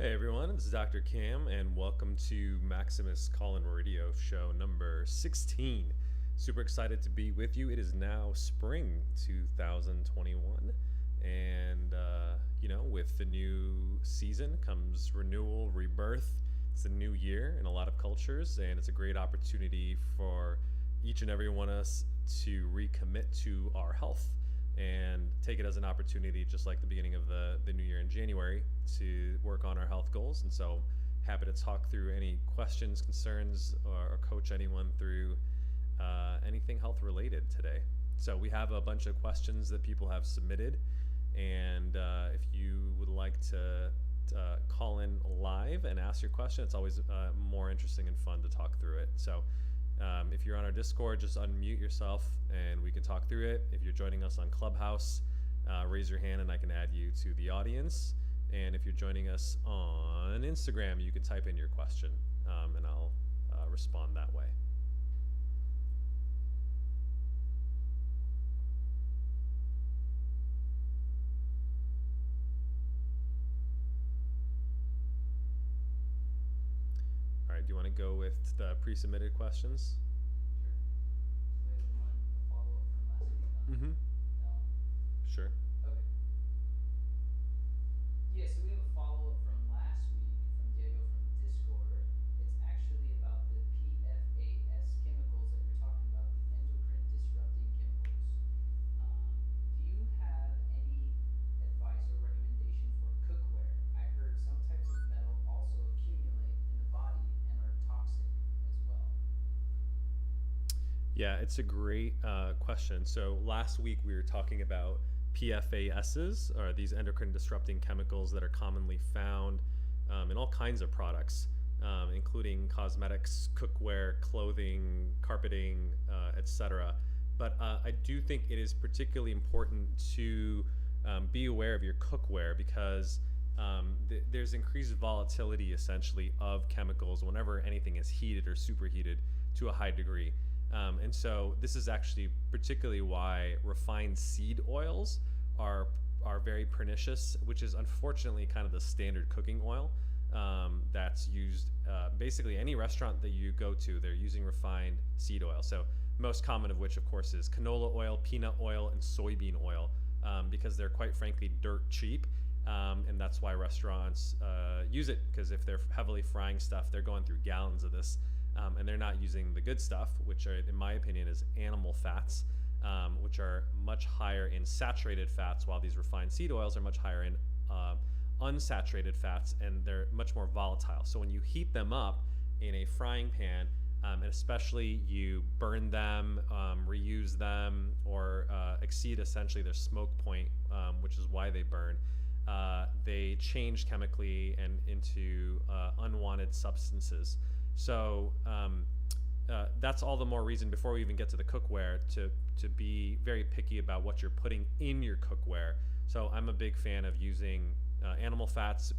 Hey everyone, this is Dr. Cam, and welcome to Maximus Call-In Radio Show number 16. Super excited to be with you. It is now spring 2021, and with the new season comes renewal, rebirth. It's a new year in a lot of cultures, and it's a great opportunity for each and every one of us to recommit to our health and take it as an opportunity, just like the beginning of the new year in January, to work on our health goals. And so happy to talk through any questions, concerns, or coach anyone through anything health related today. So we have a bunch of questions that people have submitted, and if you would like to call in live and ask your question, it's always more interesting and fun to talk through it. So if you're on our Discord, just unmute yourself and we can talk through it. If you're joining us on Clubhouse, raise your hand and I can add you to the audience. And if you're joining us on Instagram, you can type in your question and I'll respond that way. All right, do you want to go with the pre-submitted questions? Sure. So we have a follow-up from last week on Mm-hmm. that one? Sure. Okay. Yeah, so we have a follow-up from last week from Diego from Discord. It's actually about the PFAS chemicals that you're talking about, the endocrine disrupting chemicals. Do you have any advice or recommendation for cookware? I heard some types of metal also accumulate in the body and are toxic as well. Yeah, it's a great question. So last week we were talking about PFASs, or these endocrine disrupting chemicals that are commonly found in all kinds of products, including cosmetics, cookware, clothing, carpeting, etc. But I do think it is particularly important to be aware of your cookware because there's increased volatility essentially of chemicals whenever anything is heated or superheated to a high degree. And so this is actually particularly why refined seed oils are very pernicious, which is unfortunately kind of the standard cooking oil that's used. Basically, any restaurant that you go to, they're using refined seed oil. So most common of which, of course, is canola oil, peanut oil, and soybean oil because they're quite frankly dirt cheap. And that's why restaurants use it, because if they're heavily frying stuff, they're going through gallons of this. And they're not using the good stuff, which are, in my opinion, is animal fats, which are much higher in saturated fats, while these refined seed oils are much higher in unsaturated fats, and they're much more volatile. So when you heat them up in a frying pan, and especially you burn them, reuse them, or exceed essentially their smoke point, which is why they burn, they change chemically and into unwanted substances. So that's all the more reason, before we even get to the cookware, to be very picky about what you're putting in your cookware. So I'm a big fan of using animal fats.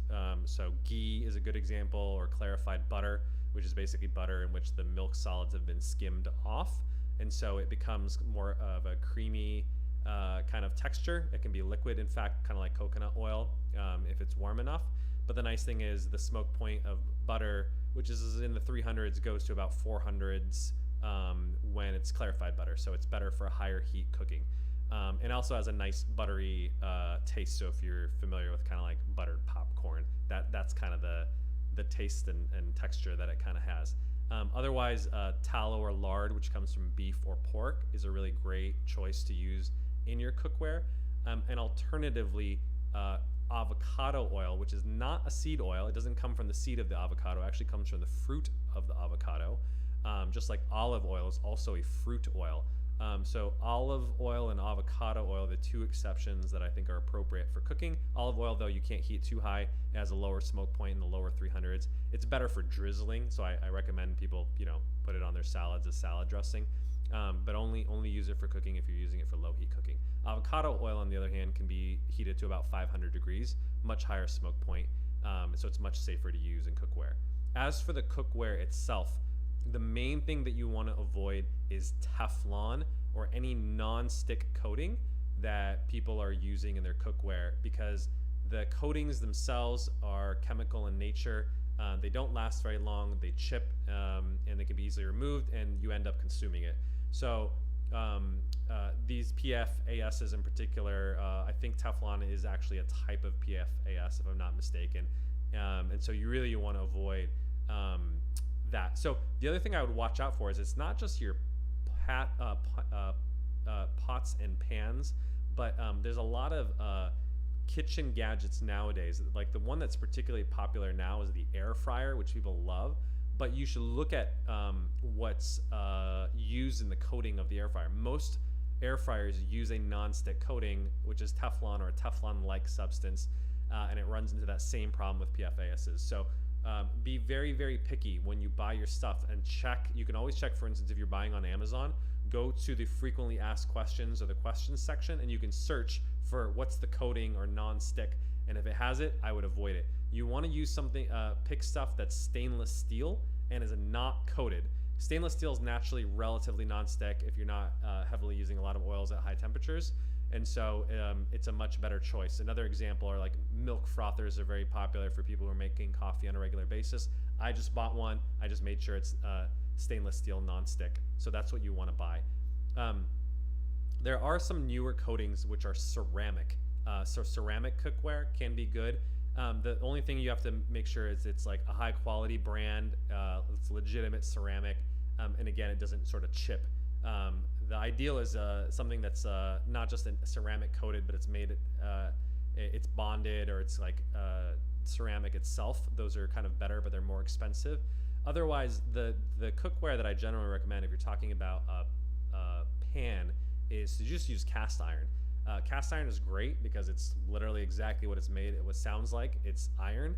So ghee is a good example, or clarified butter, which is basically butter in which the milk solids have been skimmed off. And so it becomes more of a creamy kind of texture. It can be liquid, in fact, kind of like coconut oil if it's warm enough. But the nice thing is the smoke point of butter, which is in the 300s, goes to about 400s when it's clarified butter. So it's better for higher heat cooking. And also has a nice buttery taste. So if you're familiar with kind of like buttered popcorn, that's kind of the taste and texture that it kind of has. Otherwise, tallow or lard, which comes from beef or pork, is a really great choice to use in your cookware. And alternatively, avocado oil, which is not a seed oil. It doesn't come from the seed of the avocado. It actually comes from the fruit of the avocado. Just like olive oil is also a fruit oil. So olive oil and avocado oil are the two exceptions that I think are appropriate for cooking. Olive oil, though, you can't heat too high. It has a lower smoke point in the lower 300s. It's better for drizzling, so I recommend people, put it on their salads as salad dressing. But only use it for cooking if you're using it for low heat cooking. Avocado oil, on the other hand, can be heated to about 500 degrees, much higher smoke point, so it's much safer to use in cookware. As for the cookware itself, the main thing that you want to avoid is Teflon or any non-stick coating that people are using in their cookware, because the coatings themselves are chemical in nature. They don't last very long. They chip, and they can be easily removed, and you end up consuming it. So these PFASs in particular, I think Teflon is actually a type of PFAS, if I'm not mistaken. And so you want to avoid that. So the other thing I would watch out for is it's not just your pots and pans, but there's a lot of kitchen gadgets nowadays. Like the one that's particularly popular now is the air fryer, which people love. But you should look at what's used in the coating of the air fryer. Most air fryers use a non-stick coating, which is Teflon or a Teflon-like substance, and it runs into that same problem with PFASs. So be very, very picky when you buy your stuff and check. You can always check, for instance, if you're buying on Amazon, go to the frequently asked questions or the questions section, and you can search for what's the coating or non-stick. And if it has it, I would avoid it. You want to use something, pick stuff that's stainless steel and is not coated. Stainless steel is naturally relatively non-stick if you're not heavily using a lot of oils at high temperatures. And so it's a much better choice. Another example are like milk frothers are very popular for people who are making coffee on a regular basis. I just bought one. I just made sure it's stainless steel non-stick. So that's what you want to buy. There are some newer coatings which are ceramic. So ceramic cookware can be good. The only thing you have to make sure is it's like a high quality brand, it's legitimate ceramic, and again, it doesn't sort of chip. The ideal is something that's not just a ceramic coated, but it's made, it's bonded, or it's like ceramic itself. Those are kind of better, but they're more expensive. Otherwise, the cookware that I generally recommend if you're talking about a pan is to just use cast iron. Cast iron is great because it's literally exactly what it's made. It sounds like it's iron.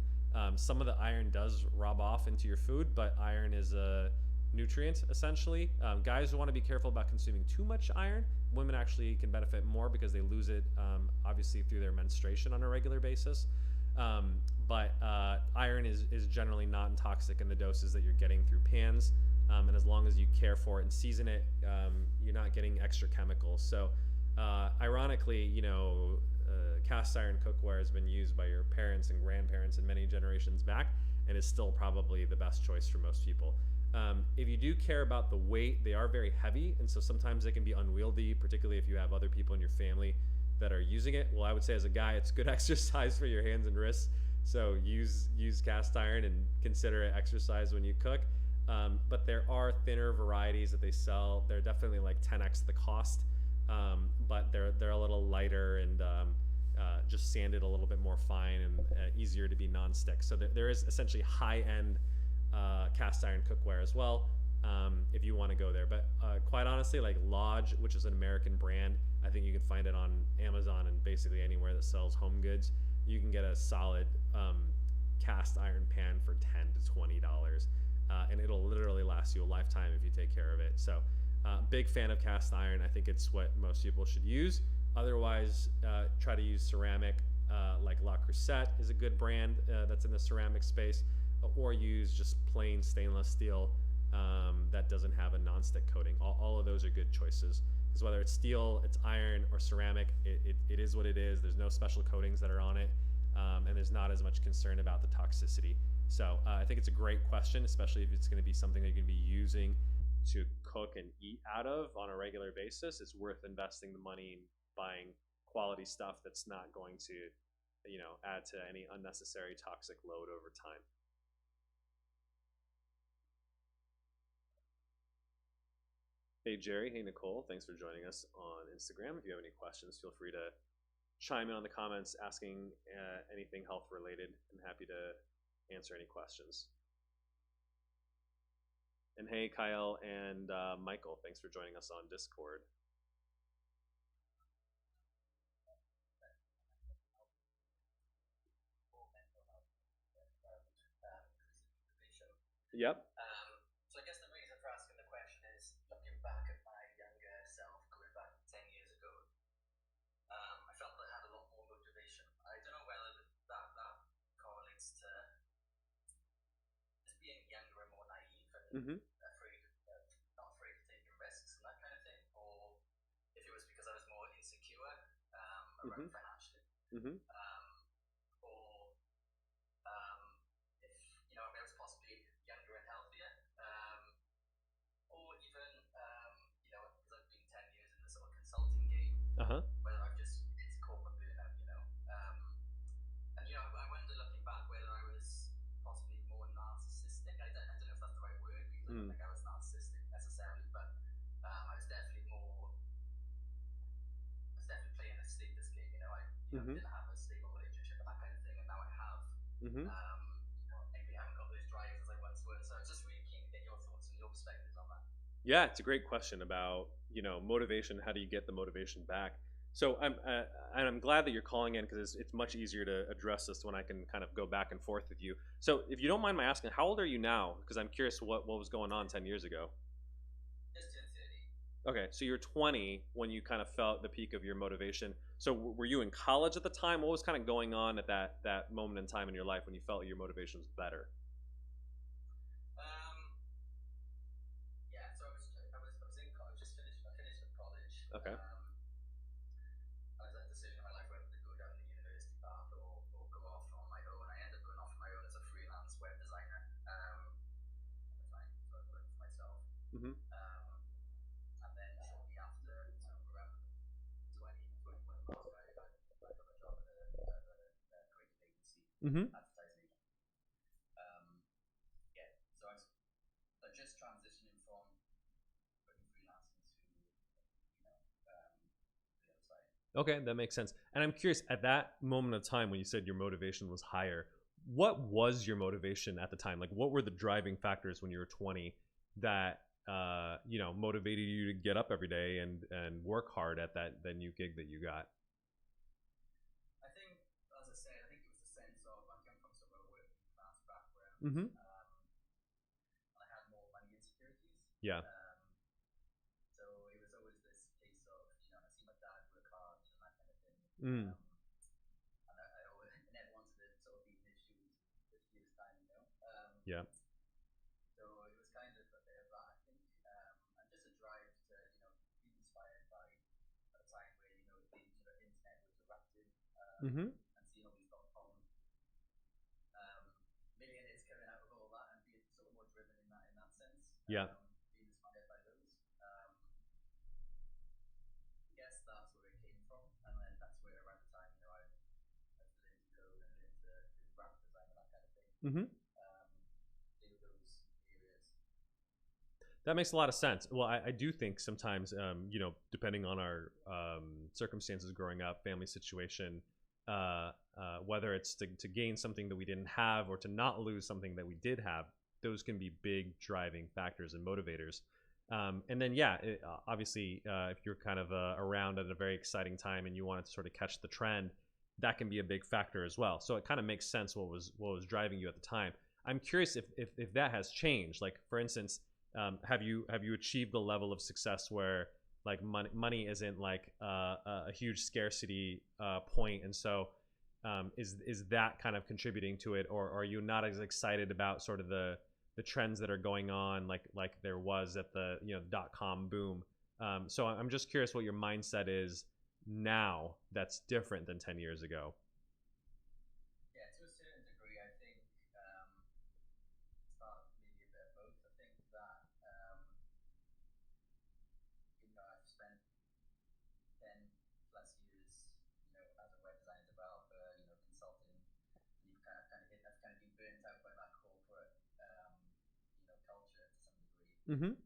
Some of the iron does rub off into your food, but iron is a nutrient essentially. Guys want to be careful about consuming too much iron. Women actually can benefit more because they lose it obviously through their menstruation on a regular basis. But iron is generally not toxic in the doses that you're getting through pans. And as long as you care for it and season it, you're not getting extra chemicals. So ironically, cast iron cookware has been used by your parents and grandparents and many generations back, and is still probably the best choice for most people. If you do care about the weight, they are very heavy, and so sometimes they can be unwieldy, particularly if you have other people in your family that are using it. Well, I would say as a guy, it's good exercise for your hands and wrists. So use cast iron and consider it exercise when you cook. But there are thinner varieties that they sell. They're definitely like 10x the cost, but they're a little lighter and just sanded a little bit more fine and easier to be non-stick. So there is essentially high-end cast iron cookware as well, if you want to go there. But quite honestly, like Lodge, which is an American brand, I think you can find it on Amazon and basically anywhere that sells home goods. You can get a solid cast iron pan for $10 to $20, and it'll literally last you a lifetime if you take care of it. So big fan of cast iron. I think it's what most people should use. Otherwise, try to use ceramic, like La Crusette is a good brand that's in the ceramic space, or use just plain stainless steel that doesn't have a non-stick coating. All of those are good choices, because whether it's steel, it's iron, or ceramic, it is what it is. There's no special coatings that are on it, and there's not as much concern about the toxicity. So I think it's a great question, especially if it's going to be something that you're going to be using to cook and eat out of on a regular basis. It's worth investing the money in buying quality stuff that's not going to, add to any unnecessary toxic load over time. Hey Jerry, hey Nicole, thanks for joining us on Instagram. If you have any questions, feel free to chime in on the comments asking anything health related. I'm happy to answer any questions. And hey Kyle and Michael, thanks for joining us on Discord. Yep. So I guess the reason for asking the question is looking back at my younger self, going back 10 years ago, I felt that I had a lot more motivation. I don't know whether that correlates to just being younger and more naive and Mm-hmm. afraid of, not afraid of taking risks and that kind of thing, or if it was because I was more insecure around Mm-hmm. financially. Mm-hmm. Mm-hmm. didn't have a stable relationship and that kind of thing, and now I have. Mm-hmm. Maybe I haven't got those drives as I once were. So I was just really keen to get your thoughts and your perspectives on that. Yeah, it's a great question about motivation. How do you get the motivation back? So I'm glad that you're calling in because it's much easier to address this when I can kind of go back and forth with you. So if you don't mind my asking, how old are you now? Because I'm curious what was going on 10 years ago. Just turned 30. Okay, so you're 20 when you kind of felt the peak of your motivation. So were you in college at the time? What was kind of going on at that moment in time in your life when you felt your motivation was better? Um, yeah, so I was in college, just finished. I finished up college. Okay. I was at a decision in my life whether to go down the university path or go off on my own. I ended up going off on my own as a freelance web designer. At the time, so I was working for myself. Mm-hmm. And then shortly after, so around 2021 mark, I got a job at a creative agency, Mm-hmm. advertising agency. Yeah, so I just transitioning from working freelance into, the other side. Okay, that makes sense. And I'm curious, at that moment of time when you said your motivation was higher, what was your motivation at the time? Like, what were the driving factors when you were 20 that motivated you to get up every day and work hard at that new gig that you got? I think, as I said, I think it was a sense of I come from sort of a working class background, Mm-hmm. and I had more money insecurities. Yeah. So it was always this case of, I see my dad work hard and that kind of thing. Mm. And I always I never wanted to sort of be in his shoes in 50 years' time. Yeah. So it was kind of a bit of that, I think, and just a drive to, be inspired by a time where, the internet was erupting, Mm-hmm. and seeing all these .com millionaires coming out of all that and being sort of more driven in that sense. Yeah. Being inspired by those. I guess that's where it came from, and then that's where around the time, I learned to code and learned to do graphic design and that kind of thing. Mm-hmm. They were those areas. That makes a lot of sense. Well, I do think sometimes, depending on our circumstances growing up, family situation, whether it's to gain something that we didn't have or to not lose something that we did have, those can be big driving factors and motivators. And then, yeah, obviously, if you're kind of around at a very exciting time and you wanted to sort of catch the trend, that can be a big factor as well. So it kind of makes sense what was driving you at the time. I'm curious if that has changed. Like, for instance, have you achieved the level of success where like money isn't like a huge scarcity point, and so is that kind of contributing to it, or are you not as excited about sort of the trends that are going on like there was at the .com boom? So I'm just curious what your mindset is now that's different than 10 years ago. Yeah, to a certain degree, I think maybe a bit of both. I think that I've spent 10 plus years, as a web designer developer, consulting, and you've I've kind of been burnt out by that corporate, culture to some degree. Mm-hmm.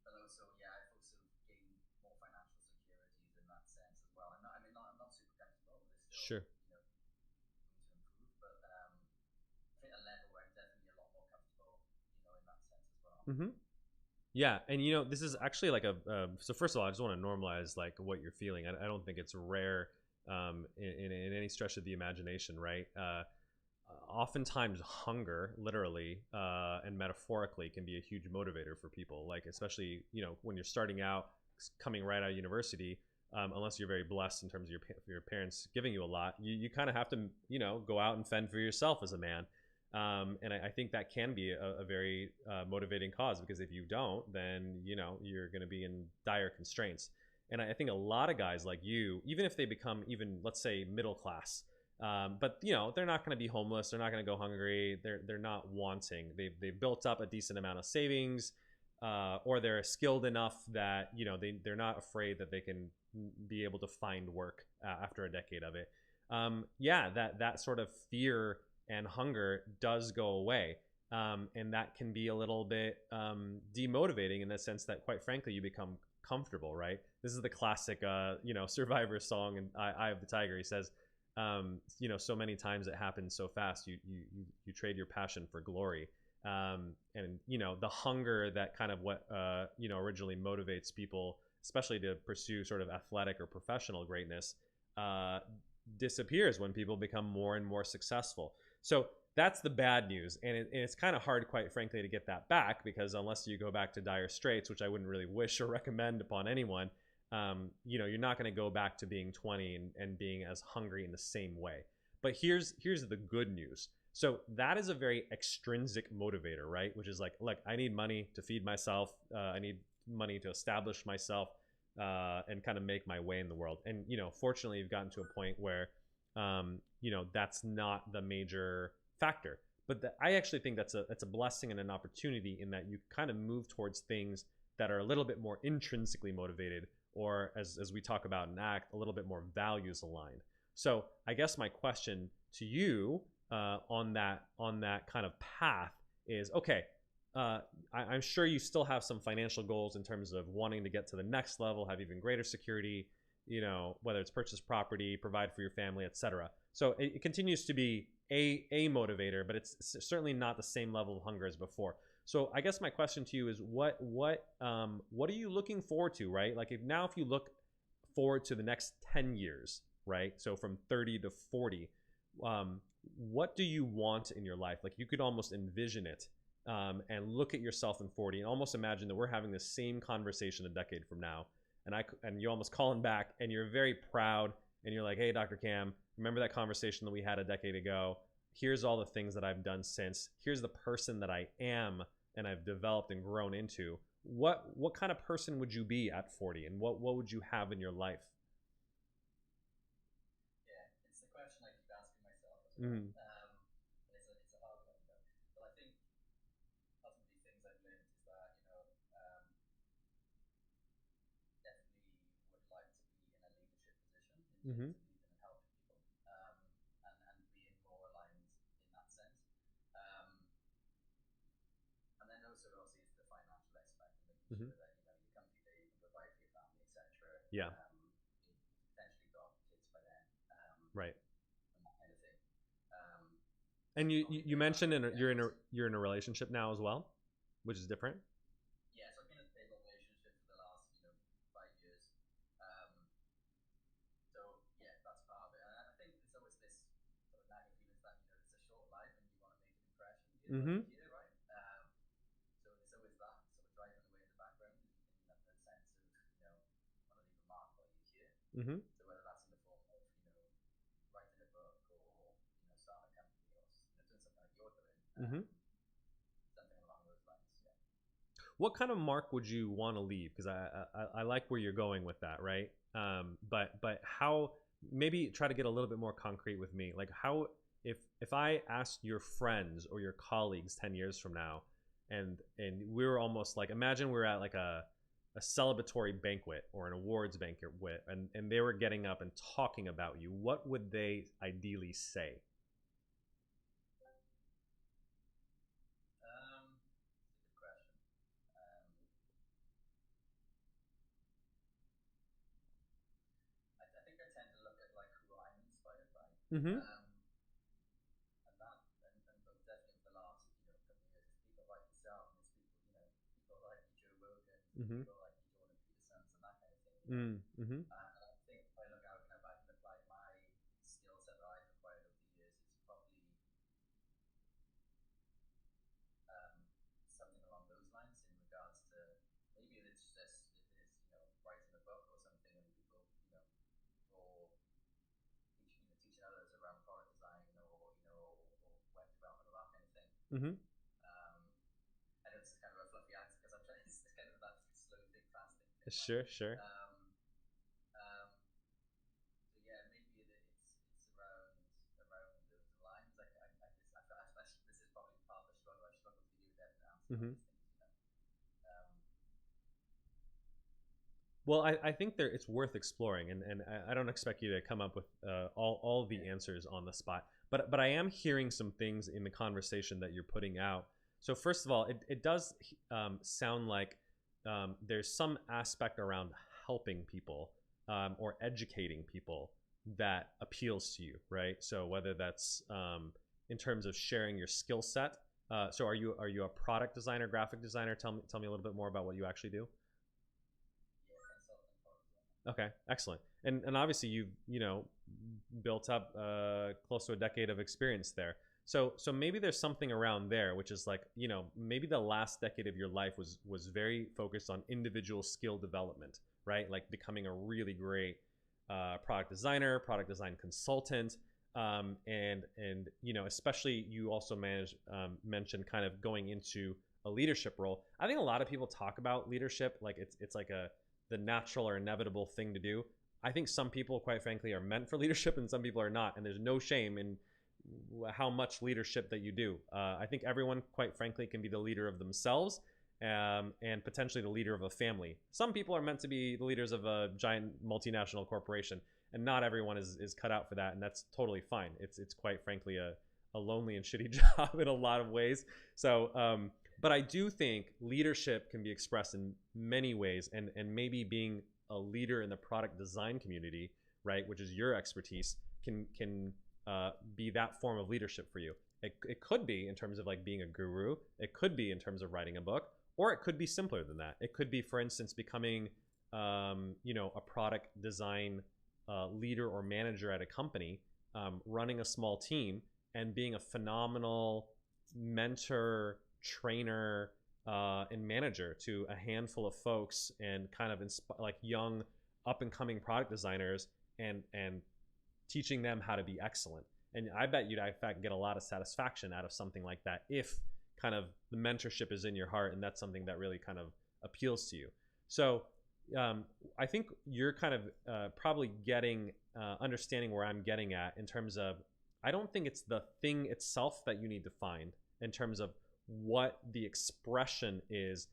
But also, yeah, I've also gained more financial securities in that sense as well. I'm not super comfortable. There's still, Sure. room to improve, but I've hit a level where I'm definitely a lot more comfortable, in that sense as well. Mm-hmm. Yeah, and this is actually like so first of all, I just want to normalize like what you're feeling. I don't think it's rare in any stretch of the imagination, right? Oftentimes hunger, literally and metaphorically, can be a huge motivator for people. Like especially when you're starting out, coming right out of university. Unless you're very blessed in terms of your parents giving you a lot, you kind of have to go out and fend for yourself as a man. And I think that can be a very motivating cause, because if you don't, then you're going to be in dire constraints. And I think a lot of guys like you, even if they become even, let's say, middle class, but they're not going to be homeless, they're not going to go hungry, they're not wanting. They've built up a decent amount of savings, or they're skilled enough that they're not afraid that they can be able to find work after a decade of it. Yeah, that sort of fear and hunger does go away. And that can be a little bit demotivating in the sense that, quite frankly, you become comfortable, right? This is the classic, Survivor song and Eye of the Tiger. He says, so many times it happens so fast. You trade your passion for glory, and the hunger that kind of what originally motivates people, especially to pursue sort of athletic or professional greatness, disappears when people become more and more successful. So that's the bad news, and it's kind of hard, quite frankly, to get that back, because unless you go back to dire straits, which I wouldn't really wish or recommend upon anyone, you're not going to go back to being 20 and being as hungry in the same way. But here's the good news. So that is a very extrinsic motivator, right? Which is like, look, I need money to feed myself. I need money to establish myself, and kind of make my way in the world. And fortunately, you've gotten to a point where that's not the major factor. But I actually think that's a blessing and an opportunity, in that you kind of move towards things that are a little bit more intrinsically motivated, or as we talk about in ACT, a little bit more values aligned. So I guess my question to you, on that kind of path is, okay, I'm sure you still have some financial goals in terms of wanting to get to the next level, have even greater security, whether it's purchase property, provide for your family, etc. So it continues to be a motivator, but it's certainly not the same level of hunger as before. So I guess my question to you is, what are you looking forward to, right? Like, if you look forward to the next 10 years, right? So from 30 to 40, what do you want in your life? Like, you could almost envision it, and look at yourself in 40 and almost imagine that we're having the same conversation a decade from now. And you almost calling back, and you're very proud, and you're like, hey, Dr. Cam, remember that conversation that we had a decade ago? Here's all the things that I've done since. Here's the person that I am and I've developed and grown into. What kind of person would you be at 40, and what would you have in your life? Yeah, it's the question I keep asking myself as well. Mm-hmm. It's a hard one, but I think ultimately things I've learned is that definitely would like to be in a leadership position in Mm-hmm. terms of leading and helping people, and being more aligned in that sense. And then also obviously is the financial aspect, and making Mm-hmm. sure that you're comfy there, you can provide for your family, etc. Yeah. You potentially got kids by then, Right. and that kind of thing. And So you probably you be around, mentioned yeah. you're in a relationship now as well, which is different. Yeah, so I've been in a stable relationship for the last 5 years. So yeah, that's part of it. And I think there's always this sort of nagging feeling that it's a short life and you want to make an impression here, Mm-hmm. here, right? So there's always that sort of driving away in the background, in that sense of want to leave a mark while you're here. Mm-hmm. So whether that's in the form of writing a book, or starting a company, or doing something like you're doing, Mm-hmm. something along those lines. Yeah. What kind of mark would you want to leave? Because I like where you're going with that, right? But how? Maybe try to get a little bit more concrete with me. Like, how, if I asked your friends or your colleagues 10 years from now, and we were almost like, imagine we're at like a celebratory banquet or an awards banquet, and they were getting up and talking about you, what would they ideally say? It's a good question. I think I tend to look at like who I'm inspired by. Mm-hmm. And that, and but definitely over the last couple of years, it's people like yourself, and it's people like Joe Rogan, Mm-hmm. people like Jordan Petersons, and that kind of thing. Mm-hmm. And I think if I look out, I can apply my skill set that I've acquired over the years. It's probably something along those lines, in regards to maybe it's just if it is writing a book or something, and people for teaching others around product design, or web development, or that kind of thing. Mm-hmm. I know this is kind of a fluffy answer, because I'm trying. It's kind of that slow think, fast thing. Sure. Sure. So yeah, maybe it's around those lines. This is probably part of the struggle. I struggle to give you a definite answer. Mm-hmm. These things. Well, I think it's worth exploring, and I don't expect you to come up with all the answers on the spot. But I am hearing some things in the conversation that you're putting out So first of all, it does sound like there's some aspect around helping people or educating people that appeals to you, right? So whether that's in terms of sharing your skill set. So are you a product designer, graphic designer? Tell me a little bit more about what you actually do. Okay, excellent. And obviously you've built up close to a decade of experience there. So maybe there's something around there, which is like maybe the last decade of your life was very focused on individual skill development, right? Like becoming a really great product designer, product design consultant, and especially you also mentioned kind of going into a leadership role. I think a lot of people talk about leadership like it's like the natural or inevitable thing to do. I think some people, quite frankly, are meant for leadership and some people are not. And there's no shame in how much leadership that you do. I think everyone, quite frankly, can be the leader of themselves and potentially the leader of a family. Some people are meant to be the leaders of a giant multinational corporation, and not everyone is cut out for that, and that's totally fine. It's quite frankly a lonely and shitty job in a lot of ways. So, but I do think leadership can be expressed in many ways, and maybe being a leader in the product design community, right, which is your expertise, can be that form of leadership for you. It could be in terms of like being a guru. It could be in terms of writing a book, or it could be simpler than that. It could be, for instance, becoming a product design leader or manager at a company, running a small team, and being a phenomenal mentor, trainer, and manager to a handful of folks, and kind of like young, up and coming product designers, and teaching them how to be excellent. And I bet you'd, in fact, get a lot of satisfaction out of something like that if kind of the mentorship is in your heart and that's something that really kind of appeals to you. So I think you're kind of probably understanding where I'm getting at in terms of, I don't think it's the thing itself that you need to find in terms of what the expression is.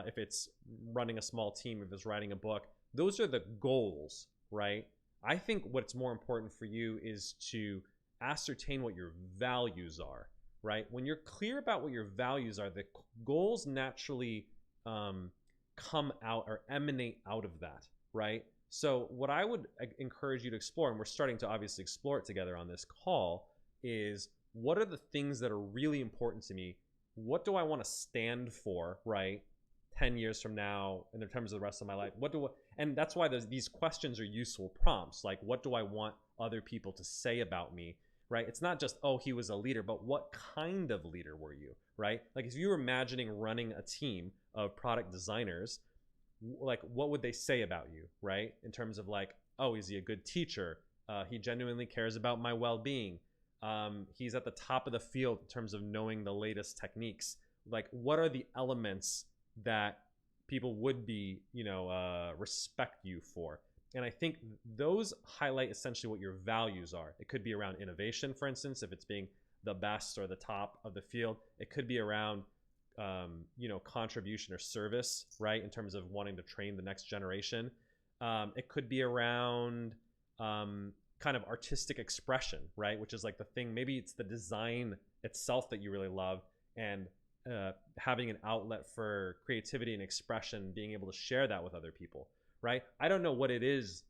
If it's running a small team, if it's writing a book, those are the goals, right? I think what's more important for you is to ascertain what your values are, right? When you're clear about what your values are, the goals naturally come out or emanate out of that, right? So what I would encourage you to explore, and we're starting to obviously explore it together on this call, is what are the things that are really important to me? What do I want to stand for, right? 10 years from now, in terms of the rest of my life, and that's why these questions are useful prompts. Like, what do I want other people to say about me, right? It's not just, oh, he was a leader, but what kind of leader were you, right? Like, if you were imagining running a team of product designers, like, what would they say about you, right? In terms of like, oh, is he a good teacher? He genuinely cares about my well-being. He's at the top of the field in terms of knowing the latest techniques. Like, what are the elements that people would be, respect you for? And I think those highlight essentially what your values are. It could be around innovation, for instance, if it's being the best or the top of the field. It could be around, contribution or service, right? In terms of wanting to train the next generation. It could be around kind of artistic expression, right? Which is like the thing, maybe it's the design itself that you really love, and having an outlet for creativity and expression, being able to share that with other people, right? I don't know what it is,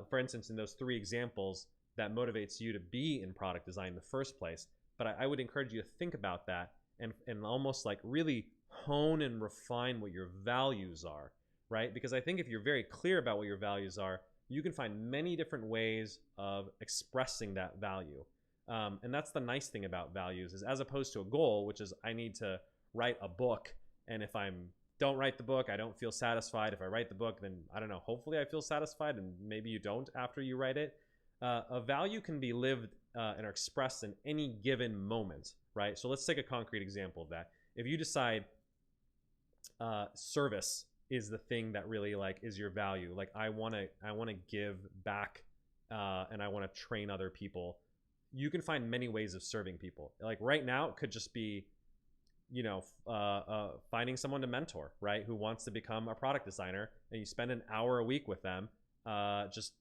for instance, in those 3 examples that motivates you to be in product design in the first place, but I would encourage you to think about that and almost like really hone and refine what your values are, right? Because I think if you're very clear about what your values are, you can find many different ways of expressing that value. And that's the nice thing about values, is as opposed to a goal, which is I need to write a book, and if I don't write the book, I don't feel satisfied. If I write the book, then I don't know, hopefully I feel satisfied, and maybe you don't after you write it. A value can be lived and expressed in any given moment, right? So let's take a concrete example of that. If you decide service is the thing that really like is your value, like I want to give back, and I want to train other people, you can find many ways of serving people. Like right now, it could just be, finding someone to mentor, right? Who wants to become a product designer, and you spend an hour a week with them, just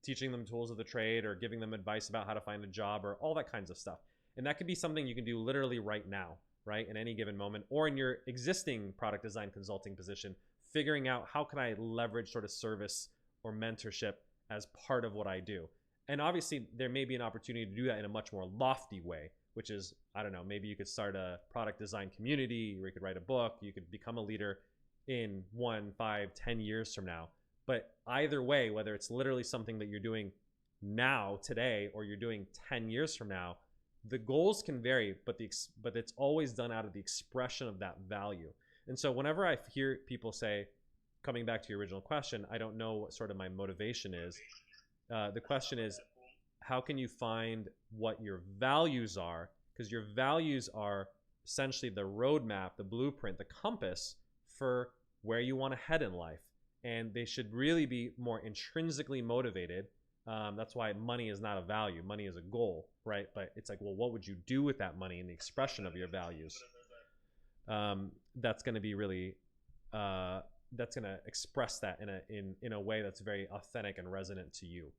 teaching them tools of the trade, or giving them advice about how to find a job, or all that kinds of stuff. And that could be something you can do literally right now, right? In any given moment, or in your existing product design consulting position, figuring out how can I leverage sort of service or mentorship as part of what I do. And obviously there may be an opportunity to do that in a much more lofty way, which is, I don't know, maybe you could start a product design community, or you could write a book, you could become a leader in 1, 5, 10 years from now. But either way, whether it's literally something that you're doing now, today, or you're doing 10 years from now, the goals can vary, but it's always done out of the expression of that value. And so whenever I hear people say, coming back to your original question, I don't know what sort of my motivation is. The question is, how can you find what your values are? Because your values are essentially the roadmap, the blueprint, the compass for where you want to head in life. And they should really be more intrinsically motivated. That's why money is not a value. Money is a goal, right? But it's like, well, what would you do with that money in the expression of your values? That's going to be really, that's going to express that in a way that's very authentic and resonant to you.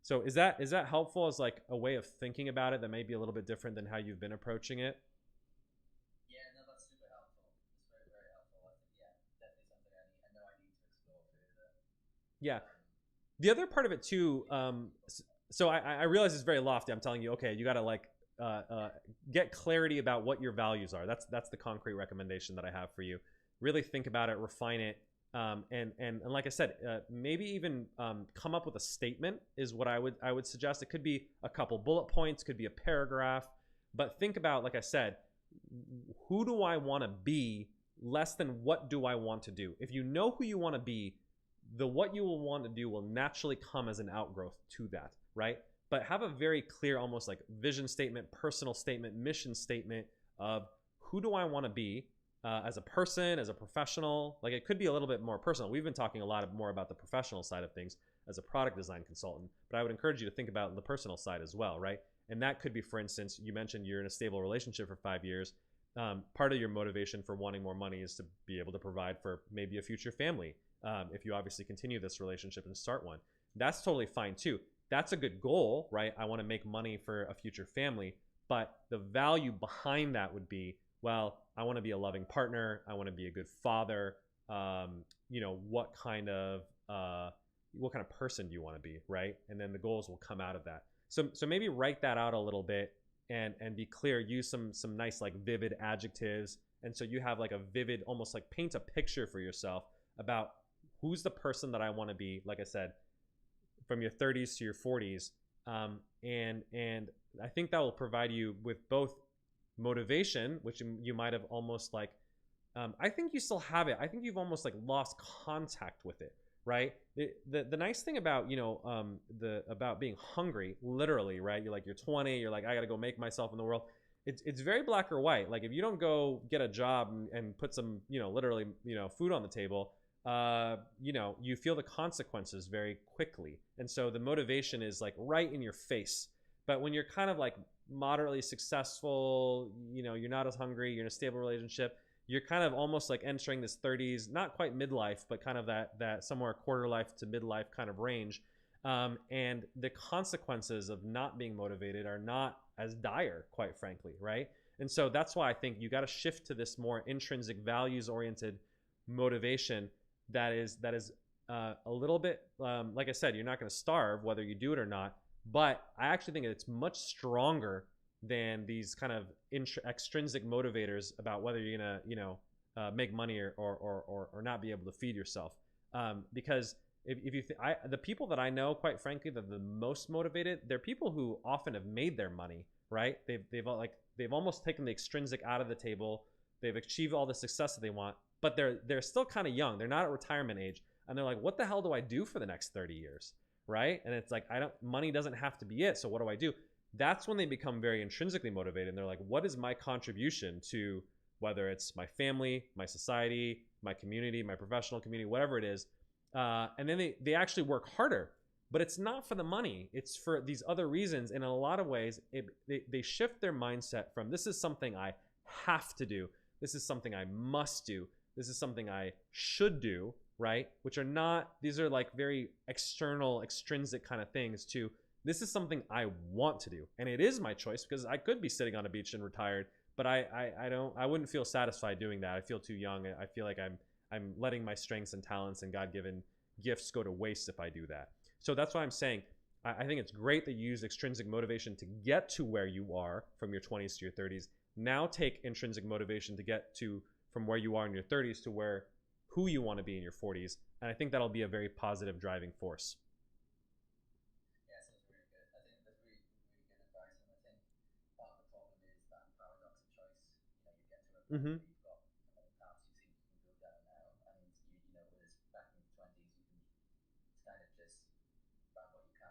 So is that helpful as like a way of thinking about it that may be a little bit different than how you've been approaching it? Yeah, no, that's super helpful. It's very, very helpful. I think, yeah, definitely something I know I need to explore further. Yeah. The other part of it too, so I realize it's very lofty. I'm telling you, okay, you got to like get clarity about what your values are. That's the concrete recommendation that I have for you. Really think about it, refine it, and like I said, maybe even come up with a statement is what I would suggest. It could be a couple bullet points, could be a paragraph, but think about, like I said, who do I want to be less than what do I want to do? If you know who you want to be, the what you will want to do will naturally come as an outgrowth to that, right? But have a very clear, almost like vision statement, personal statement, mission statement of who do I want to be as a person, as a professional. Like it could be a little bit more personal. We've been talking a lot more about the professional side of things as a product design consultant, but I would encourage you to think about the personal side as well, right? And that could be, for instance, you mentioned you're in a stable relationship for 5 years. Part of your motivation for wanting more money is to be able to provide for maybe a future family. If you obviously continue this relationship and start one, that's totally fine too. That's a good goal, right? I want to make money for a future family, but the value behind that would be, well, I want to be a loving partner. I want to be a good father. What kind of person do you want to be, right? And then the goals will come out of that. So maybe write that out a little bit and be clear. Use some nice like vivid adjectives, and so you have like a vivid, almost like paint a picture for yourself about who's the person that I want to be, like I said, from your 30s to your 40s. And I think that will provide you with both motivation, which you might have almost like, I think you still have it. I think you've almost like lost contact with it, right? The nice thing about, about being hungry, literally, right? You're 20, you're like, I got to go make myself in the world. It's very black or white. Like if you don't go get a job and put some, literally, food on the table, you feel the consequences very quickly. And so the motivation is like right in your face. But when you're kind of like moderately successful, you're not as hungry, you're in a stable relationship, you're kind of almost like entering this 30s, not quite midlife, but kind of that somewhere quarter life to midlife kind of range. And the consequences of not being motivated are not as dire, quite frankly, right? And so that's why I think you got to shift to this more intrinsic values-oriented motivation that is a little bit, like I said, you're not going to starve whether you do it or not, but I actually think it's much stronger than these kind of extrinsic motivators about whether you're going to make money or not be able to feed yourself. Because if you the people that I know, quite frankly, that are the most motivated, they're people who often have made their money, right? They've almost taken the extrinsic out of the table. They've achieved all the success that they want, but they're still kind of young. They're not at retirement age, and they're like, what the hell do I do for the next 30 years, right? And it's like, money doesn't have to be it. So what do I do? That's when they become very intrinsically motivated, and they're like, what is my contribution to, whether it's my family, my society, my community, my professional community, whatever it is. And then they actually work harder, but it's not for the money. It's for these other reasons. And in a lot of ways, they shift their mindset from, this is something I have to do. This is something I must do. This is something I should do, right? Which are not, these are like very external, extrinsic kind of things, to, this is something I want to do. And it is my choice, because I could be sitting on a beach and retired, but I wouldn't feel satisfied doing that. I feel too young. I feel like I'm letting my strengths and talents and God-given gifts go to waste if I do that. So that's why I'm saying I think it's great that you use extrinsic motivation to get to where you are from your 20s to your 30s. Now take intrinsic motivation to get to from where you are in your 30s to who you want to be in your 40s. And I think that'll be a very positive driving force. Yeah, sounds really good. I think that's really, really good advice, and I think part of the problem is that paradox of choice. You get to a point where you've got paths you think you can go down now, and whereas back in your 20s, it's kind of just find what you can.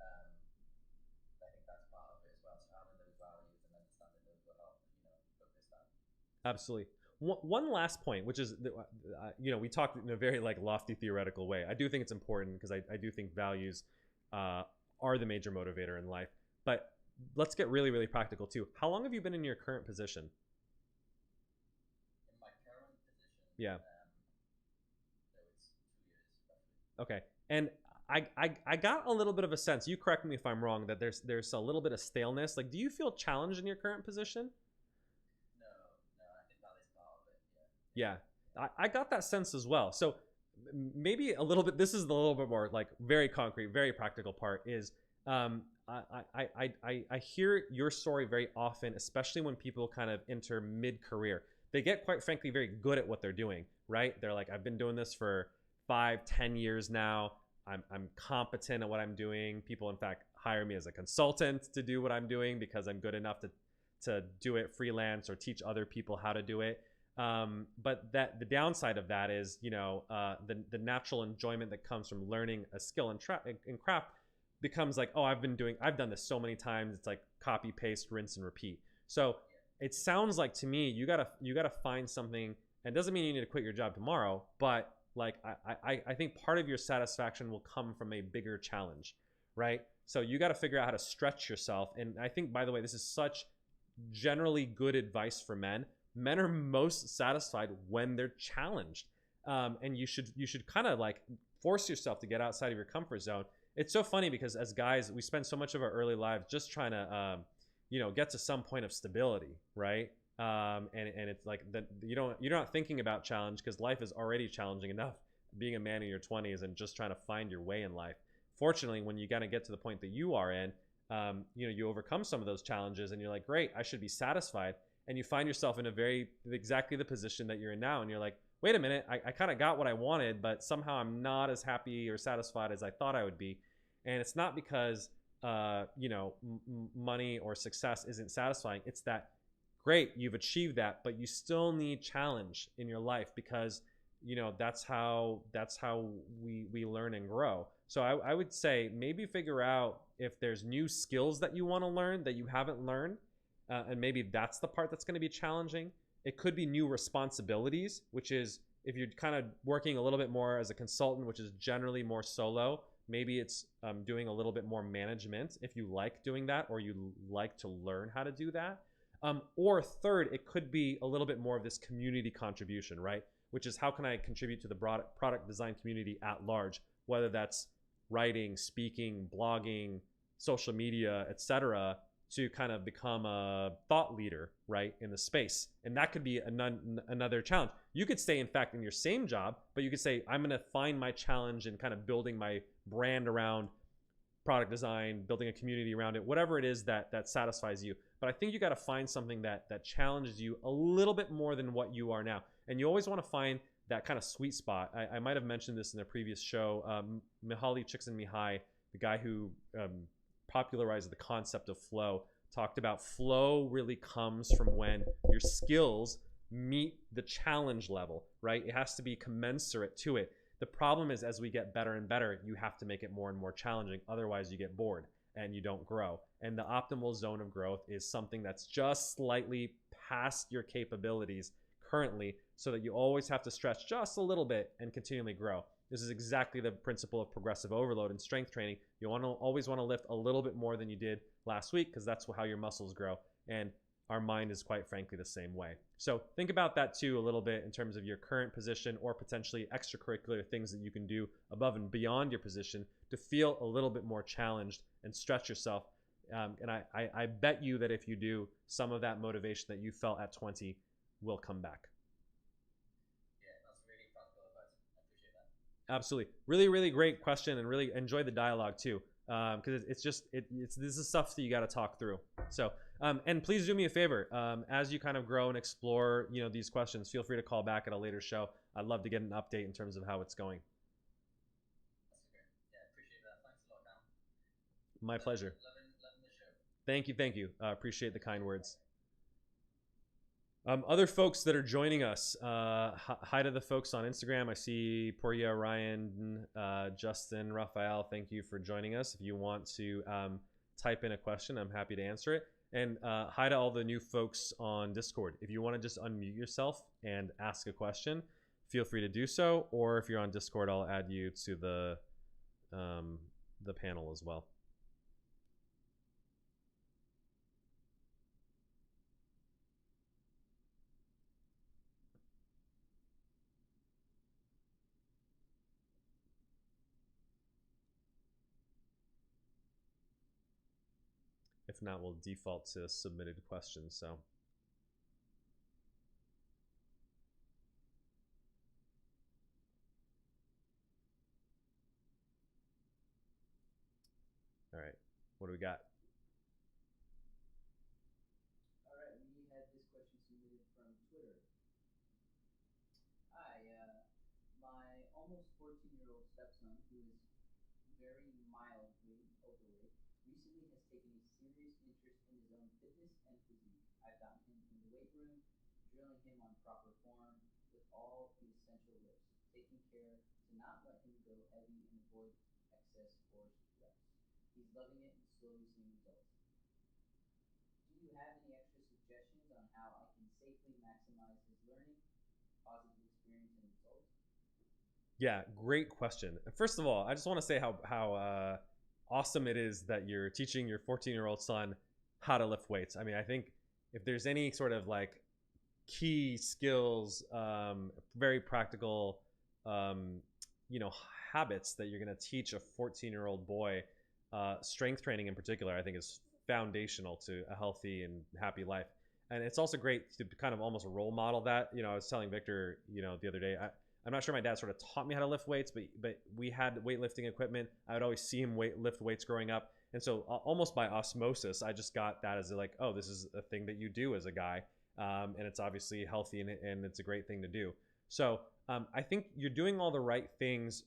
I think that's part of it as well. So having those values and understanding those will help, focus that. Absolutely. One last point, which is, we talked in a very lofty theoretical way. I do think it's important because I do think values are the major motivator in life. But let's get really, really practical too. How long have you been in your current position? In my current position, yeah. So it's 2 years roughly. Okay, and I got a little bit of a sense. You correct me if I'm wrong. That there's a little bit of staleness. Do you feel challenged in your current position? Yeah, I got that sense as well. So maybe a little bit, this is the little bit more very concrete, very practical part is I hear your story very often, especially when people kind of enter mid-career. They get, quite frankly, very good at what they're doing, right? They're like, I've been doing this for 5-10 years now. I'm competent at what I'm doing. People, in fact, hire me as a consultant to do what I'm doing because I'm good enough to do it freelance or teach other people how to do it. But the downside of that is, the natural enjoyment that comes from learning a skill in craft becomes I've done this so many times. It's like copy, paste, rinse, and repeat. So it sounds like to me, you gotta find something, and it doesn't mean you need to quit your job tomorrow, but I think part of your satisfaction will come from a bigger challenge, right? So you got to figure out how to stretch yourself. And I think, by the way, this is such generally good advice for men. Men are most satisfied when they're challenged, and you should kind of force yourself to get outside of your comfort zone. It's so funny because as guys, we spend so much of our early lives just trying to get to some point of stability, right? And it's like that you're not thinking about challenge because life is already challenging enough being a man in your 20s and just trying to find your way in life. Fortunately, when you kind of get to the point that you are in, you overcome some of those challenges and you're like, great, I should be satisfied. And you find yourself in exactly the position that you're in now. And you're like, wait a minute, I kind of got what I wanted, but somehow I'm not as happy or satisfied as I thought I would be. And it's not because, money or success isn't satisfying. It's that, great, you've achieved that, but you still need challenge in your life because, that's how we learn and grow. So I would say maybe figure out if there's new skills that you want to learn that you haven't learned. And maybe that's the part that's going to be challenging. It could be new responsibilities, which is if you're kind of working a little bit more as a consultant, which is generally more solo, maybe it's doing a little bit more management if you like doing that or you like to learn how to do that. Or third, it could be a little bit more of this community contribution, right? Which is how can I contribute to the product design community at large, whether that's writing, speaking, blogging, social media, etc., to kind of become a thought leader, right, in the space. And that could be another challenge. You could stay, in fact, in your same job, but you could say, I'm going to find my challenge in kind of building my brand around product design, building a community around it, whatever it is that satisfies you. But I think you got to find something that challenges you a little bit more than what you are now. And you always want to find that kind of sweet spot. I might have mentioned this in a previous show. Mihaly Csikszentmihalyi, the guy who popularized the concept of flow, talked about flow really comes from when your skills meet the challenge level, right? It has to be commensurate to it. The problem is as we get better and better, you have to make it more and more challenging. Otherwise, you get bored and you don't grow. And the optimal zone of growth is something that's just slightly past your capabilities currently so that you always have to stretch just a little bit and continually grow. This is exactly the principle of progressive overload and strength training. You always want to lift a little bit more than you did last week because that's how your muscles grow. And our mind is quite frankly the same way. So think about that too a little bit in terms of your current position or potentially extracurricular things that you can do above and beyond your position to feel a little bit more challenged and stretch yourself And I bet you that if you do, some of that motivation that you felt at 20 will come back. Yeah, that's really practical advice. I appreciate that. Absolutely. Really, really great question, and really enjoy the dialogue too. Because it's this is stuff that you got to talk through. So, and please do me a favor, as you kind of grow and explore, these questions. Feel free to call back at a later show. I'd love to get an update in terms of how it's going. That's great. Yeah, appreciate that. Thanks a lot, Cam. My pleasure. Loving the show. Thank you. Appreciate the kind words. Other folks that are joining us, hi to the folks on Instagram. I see Poria, Ryan, Justin, Raphael. Thank you for joining us. If you want to type in a question, I'm happy to answer it. And hi to all the new folks on Discord. If you want to just unmute yourself and ask a question, feel free to do so. Or if you're on Discord, I'll add you to the panel as well. If not, we'll default to submitted questions. So. All right, what do we got? All right, we had this question submitted from Twitter. Hi, my almost 14-year-old stepson, who is very mildly overweight, recently has taken a serious interest in his own fitness and physique. I've gotten him in the weight room, drilling him on proper form with all the essential lifts, taking care to not let him go heavy and avoid excess forced reps. He's loving it and slowly seeing results. Do you have any extra suggestions on how I can safely maximize his learning, positive experience, and results? Yeah, great question. First of all, I just want to say how awesome it is that you're teaching your 14-year-old son how to lift weights. I mean, I think if there's any sort of like key skills, very practical, habits that you're going to teach a 14-year-old boy, strength training in particular, I think is foundational to a healthy and happy life. And it's also great to kind of almost role model that. I was telling Victor, the other day, I'm not sure my dad sort of taught me how to lift weights, but we had weightlifting equipment. I would always see him lift weights growing up. And so almost by osmosis, I just got that as like, oh, this is a thing that you do as a guy. And it's obviously healthy and it's a great thing to do. So I think you're doing all the right things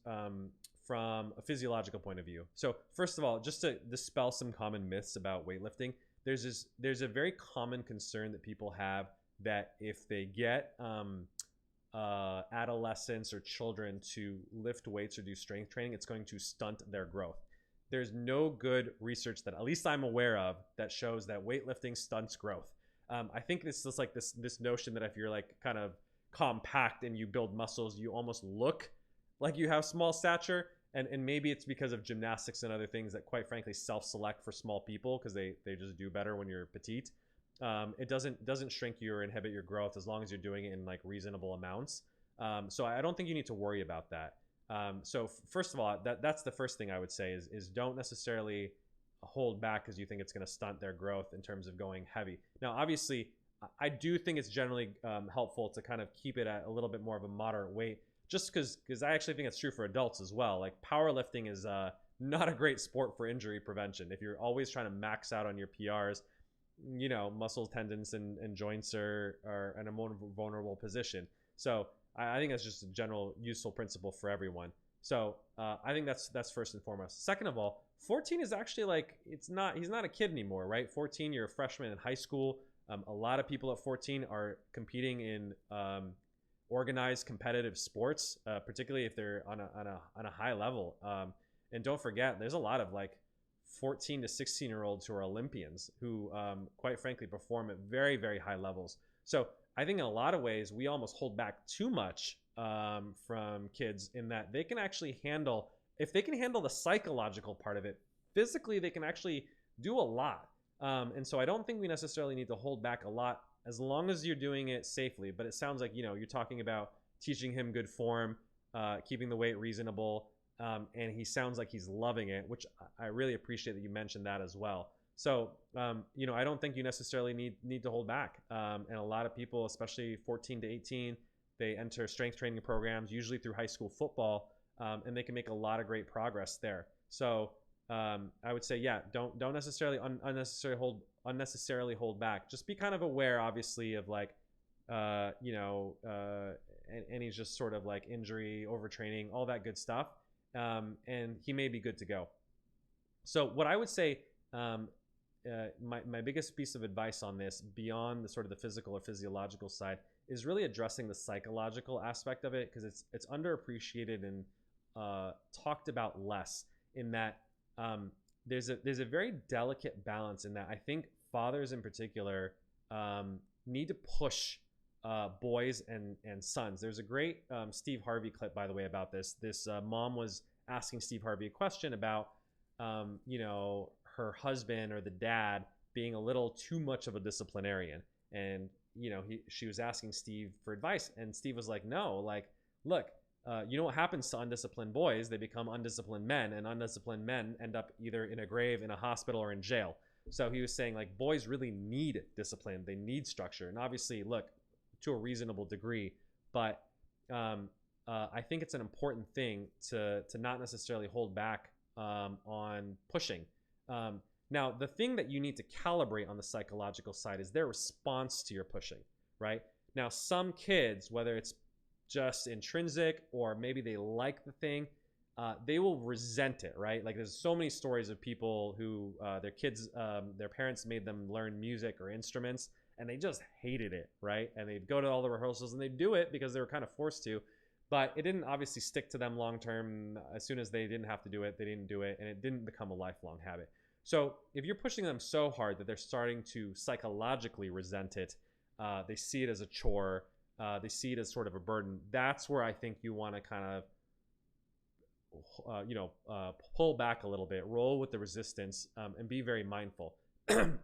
from a physiological point of view. So first of all, just to dispel some common myths about weightlifting, there's a very common concern that people have that if they get adolescents or children to lift weights or do strength training, it's going to stunt their growth. There's no good research that at least I'm aware of that shows that weightlifting stunts growth. I think it's just like this notion that if you're like kind of compact and you build muscles, you almost look like you have small stature. And maybe it's because of gymnastics and other things that quite frankly self-select for small people because they just do better when you're petite. It doesn't shrink you or inhibit your growth as long as you're doing it in like reasonable amounts. So I don't think you need to worry about that. So first of all, that's the first thing I would say is don't necessarily hold back because you think it's going to stunt their growth in terms of going heavy. Now, obviously, I do think it's generally helpful to kind of keep it at a little bit more of a moderate weight, just because I actually think it's true for adults as well. Like powerlifting is not a great sport for injury prevention. If you're always trying to max out on your PRs, muscles, tendons, and joints are in a more vulnerable position. So I think that's just a general useful principle for everyone. So I think that's first and foremost. Second of all, 14 is actually like he's not a kid anymore, right? 14, you're a freshman in high school. A lot of people at 14 are competing in organized competitive sports, particularly if they're on a high level. And don't forget, there's a lot of like 14 to 16-year-olds who are Olympians who, quite frankly, perform at very, very high levels. So I think in a lot of ways, we almost hold back too much from kids in that they can actually handle, if they can handle the psychological part of it, physically, they can actually do a lot. And so I don't think we necessarily need to hold back a lot as long as you're doing it safely. But it sounds like, you're talking about teaching him good form, keeping the weight reasonable. And he sounds like he's loving it, which I really appreciate that you mentioned that as well. So, I don't think you necessarily need to hold back. And a lot of people, especially 14 to 18, they enter strength training programs, usually through high school football, and they can make a lot of great progress there. So, I would say, yeah, don't necessarily unnecessarily hold back. Just be kind of aware, obviously, of like, any just sort of like injury, overtraining, all that good stuff, and he may be good to go. So, what I would say, my biggest piece of advice on this, beyond the sort of the physical or physiological side, is really addressing the psychological aspect of it, because it's underappreciated and talked about less. In that, there's a very delicate balance in that. I think fathers in particular need to push boys and sons. There's a great Steve Harvey clip, by the way, about this. This mom was asking Steve Harvey a question about her husband or the dad being a little too much of a disciplinarian, and she was asking Steve for advice, and Steve was like, no, like, look, you know what happens to undisciplined boys? They become undisciplined men, and undisciplined men end up either in a grave, in a hospital, or in jail. So he was saying, like, boys really need discipline. They need structure. And obviously, look, to a reasonable degree, but I think it's an important thing to not necessarily hold back on pushing. Now, the thing that you need to calibrate on the psychological side is their response to your pushing, right? Now, some kids, whether it's just intrinsic or maybe they like the thing, they will resent it, right? Like, there's so many stories of people who their kids, their parents made them learn music or instruments, and they just hated it, right? And they'd go to all the rehearsals and they'd do it because they were kind of forced to, but it didn't obviously stick to them long term. As soon as they didn't have to do it, they didn't do it, and it didn't become a lifelong habit. So if you're pushing them so hard that they're starting to psychologically resent it, they see it as a chore, they see it as sort of a burden, that's where I think you want to kind of pull back a little bit, roll with the resistance, and be very mindful.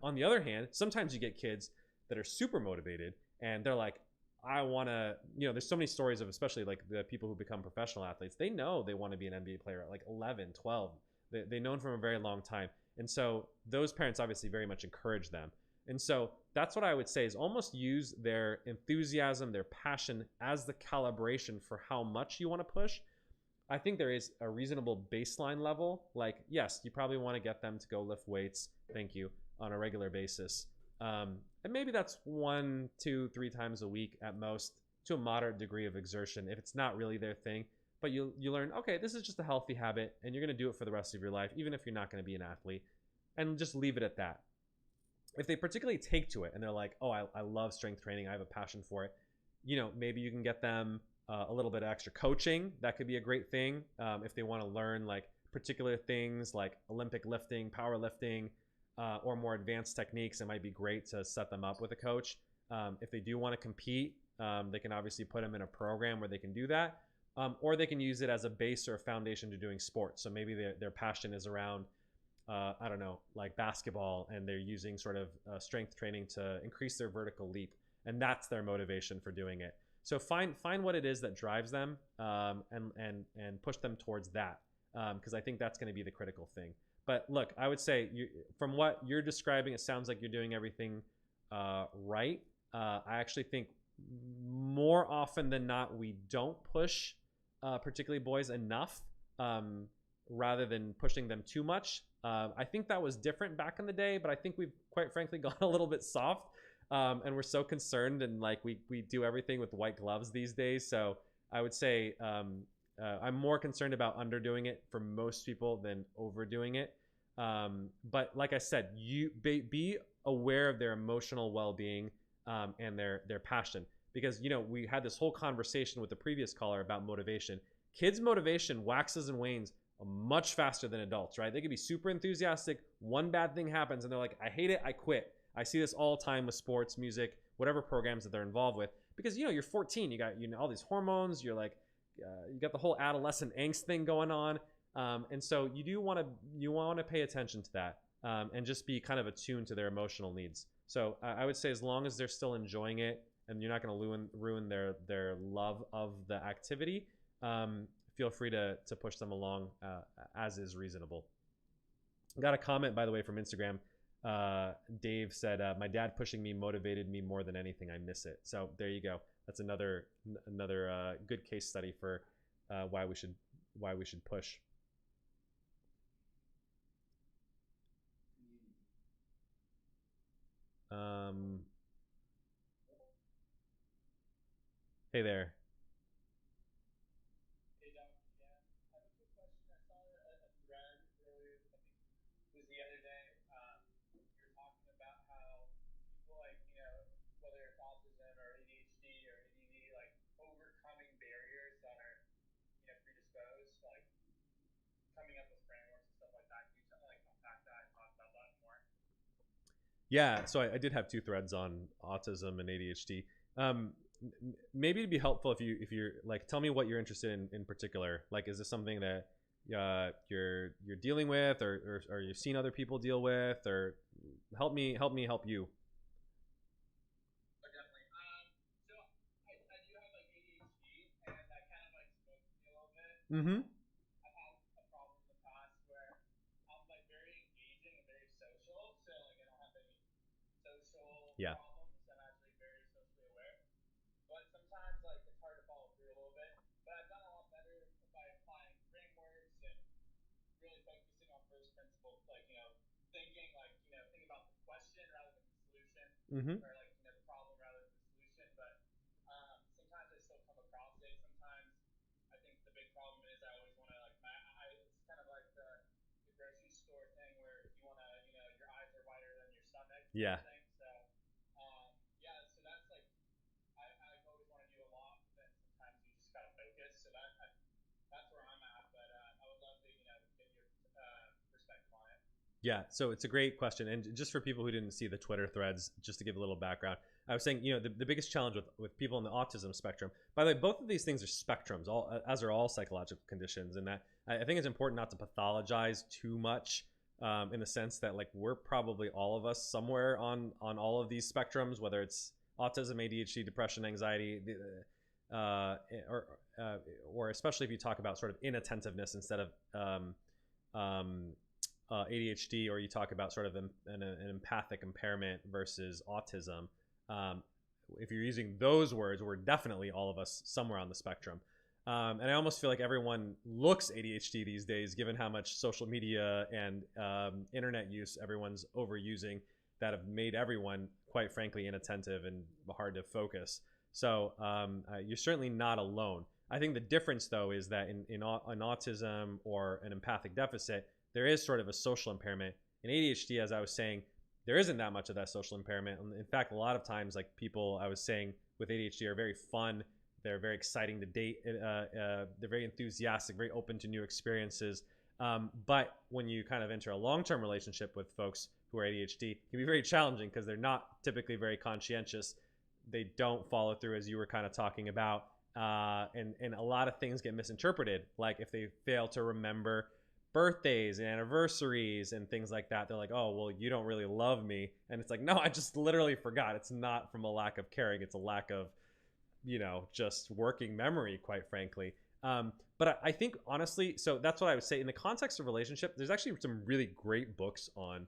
On the other hand, sometimes you get kids that are super motivated and they're like, I want to, there's so many stories of, especially like the people who become professional athletes, they know they want to be an NBA player at like 11, 12. They've known from a very long time. And so those parents obviously very much encourage them. And so that's what I would say, is almost use their enthusiasm, their passion as the calibration for how much you want to push. I think there is a reasonable baseline level. Like, yes, you probably want to get them to go lift weights, thank you, on a regular basis. And maybe that's 1, 2, 3 times a week at most, to a moderate degree of exertion if it's not really their thing. But you learn, okay, this is just a healthy habit, and you're going to do it for the rest of your life, even if you're not going to be an athlete, and just leave it at that. If they particularly take to it and they're like, oh, I love strength training, I have a passion for it, maybe you can get them a little bit of extra coaching. That could be a great thing. If they want to learn like particular things like Olympic lifting, powerlifting, or more advanced techniques, it might be great to set them up with a coach. If they do want to compete, they can obviously put them in a program where they can do that. Or they can use it as a base or a foundation to doing sports. So maybe their passion is around, I don't know, like basketball, and they're using sort of strength training to increase their vertical leap. And that's their motivation for doing it. So find what it is that drives them, and push them towards that, because I think that's going to be the critical thing. But look, I would say, from what you're describing, it sounds like you're doing everything right. I actually think more often than not, we don't push particularly boys enough, rather than pushing them too much. I think that was different back in the day, but I think we've quite frankly gone a little bit soft, and we're so concerned, and like we do everything with white gloves these days. So I would say I'm more concerned about underdoing it for most people than overdoing it. But like I said, you be aware of their emotional well-being, and their passion, because we had this whole conversation with the previous caller about motivation. Kids' motivation waxes and wanes much faster than adults, right? They could be super enthusiastic, one bad thing happens and they're like, I hate it, I quit. I see this all the time with sports, music, whatever programs that they're involved with, because you're 14, you got all these hormones, you're like, you got the whole adolescent angst thing going on, and so you want to pay attention to that, and just be kind of attuned to their emotional needs. So I would say, as long as they're still enjoying it and you're not going to ruin their love of the activity, feel free to push them along, as is reasonable. Got a comment, by the way, from Instagram. Dave said, "My dad pushing me motivated me more than anything. I miss it." So there you go. That's another good case study for why we should push. Community. Hey there. Hey Doc, yeah. I have a quick question. I saw a thread earlier, I think it was the other day. You were talking about how people like, whether it's autism or ADHD or ADD, like overcoming barriers that are, predisposed, like coming up with frameworks and stuff like that. Can you like unpack that and talk about that more? Yeah, so I did have two threads on autism and ADHD. Maybe it'd be helpful if you're like, tell me what you're interested in particular. Like, is this something that you're dealing with, or you've seen other people deal with, or help me help you. Oh, definitely. So I do have like ADHD, and that kind of like smokes me a little bit. Mm-hmm. I've had a problem in the past where I'm like very engaging and very social, so like I don't have any social Yeah. problems. I'm actually very socially aware, but sometimes like it's hard to follow through a little bit. But I've done a lot better by applying frameworks and really focusing on first principles, like thinking about the question rather than the solution, Mm-hmm. or like the problem rather than the solution. But sometimes I still come across it. Sometimes I think the big problem is I always want to like it's kind of like the grocery store thing where you want to your eyes are wider than your stomach. Yeah. Thing. So yeah, so that's like I always want to do a lot, but then sometimes you just gotta focus. So that's where I'm at. But I would love to get your perspective on it. Yeah, so it's a great question. And just for people who didn't see the Twitter threads, just to give a little background, I was saying, the biggest challenge with people in the autism spectrum, by the way, both of these things are spectrums, as are all psychological conditions. And that I think it's important not to pathologize too much, in the sense that like we're probably all of us somewhere on all of these spectrums, whether it's autism, ADHD, depression, anxiety, uh, or, or especially if you talk about sort of inattentiveness instead of ADHD, or you talk about sort of an empathic impairment versus autism. Um, if you're using those words, we're definitely all of us somewhere on the spectrum. And I almost feel like everyone looks ADHD these days, given how much social media and internet use everyone's overusing, that have made everyone, quite frankly, inattentive and hard to focus. So you're certainly not alone. I think the difference, though, is that in autism or an empathic deficit, there is sort of a social impairment. In ADHD, as I was saying, there isn't that much of that social impairment. In fact, a lot of times, like people I was saying with ADHD are very fun. They're very exciting to date. They're very enthusiastic, very open to new experiences. But when you kind of enter a long-term relationship with folks who are ADHD, it can be very challenging because they're not typically very conscientious. They don't follow through, as you were kind of talking about. And a lot of things get misinterpreted. Like if they fail to remember birthdays and anniversaries and things like that, they're like, oh, well, you don't really love me. And it's like, no, I just literally forgot. It's not from a lack of caring. It's a lack of, just working memory, quite frankly. But I think honestly, so that's what I would say in the context of relationship. There's actually some really great books on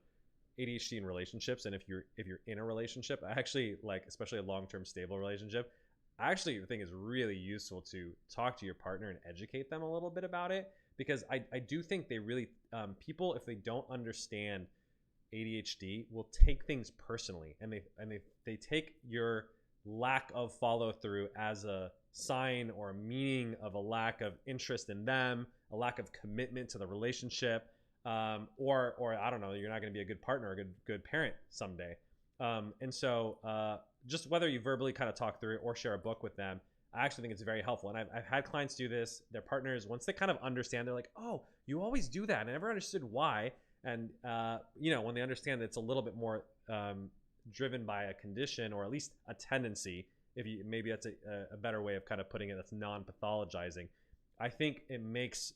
ADHD in relationships, and if you're in a relationship, I actually like, especially a long-term stable relationship, I actually think it's really useful to talk to your partner and educate them a little bit about it, because I do think they really people, if they don't understand ADHD, will take things personally, and they take your lack of follow through as a sign or a meaning of a lack of interest in them, a lack of commitment to the relationship, or I don't know, you're not going to be a good partner, or a good parent someday. And so just whether you verbally kind of talk through it or share a book with them, I actually think it's very helpful. And I've had clients do this. Their partners, once they kind of understand, they're like, oh, you always do that. And I never understood why. And, when they understand that it's a little bit more driven by a condition, or at least a tendency, maybe that's a better way of kind of putting it, that's non-pathologizing. I think it makes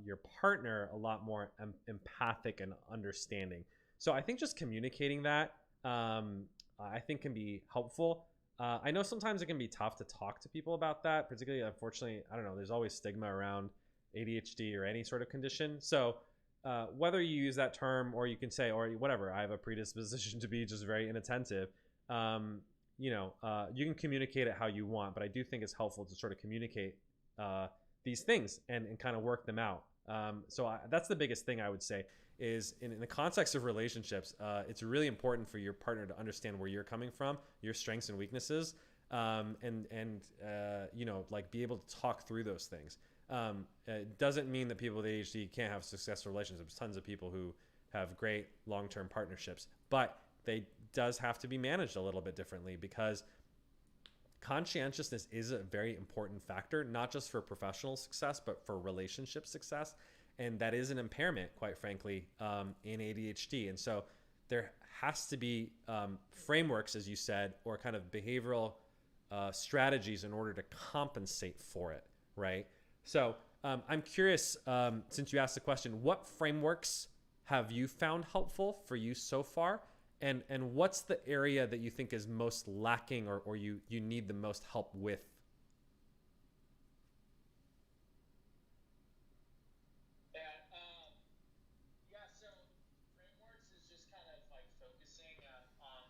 your partner a lot more empathic and understanding. So I think just communicating that, I think can be helpful. I know sometimes it can be tough to talk to people about that, particularly, unfortunately, I don't know, there's always stigma around ADHD or any sort of condition. So whether you use that term or you can say, or whatever, I have a predisposition to be just very inattentive. You can communicate it how you want, but I do think it's helpful to sort of communicate these things and kind of work them out. That's the biggest thing I would say is in the context of relationships, it's really important for your partner to understand where you're coming from, your strengths and weaknesses, like be able to talk through those things. It doesn't mean that people with ADHD can't have successful relationships. There's tons of people who have great long-term partnerships, but they does have to be managed a little bit differently because conscientiousness is a very important factor, not just for professional success, but for relationship success. And that is an impairment, quite frankly, in ADHD. And so there has to be frameworks, as you said, or kind of behavioral strategies in order to compensate for it, right? So I'm curious, since you asked the question, what frameworks have you found helpful for you so far? And what's the area that you think is most lacking or you need the most help with? So frameworks is just kind of like focusing on,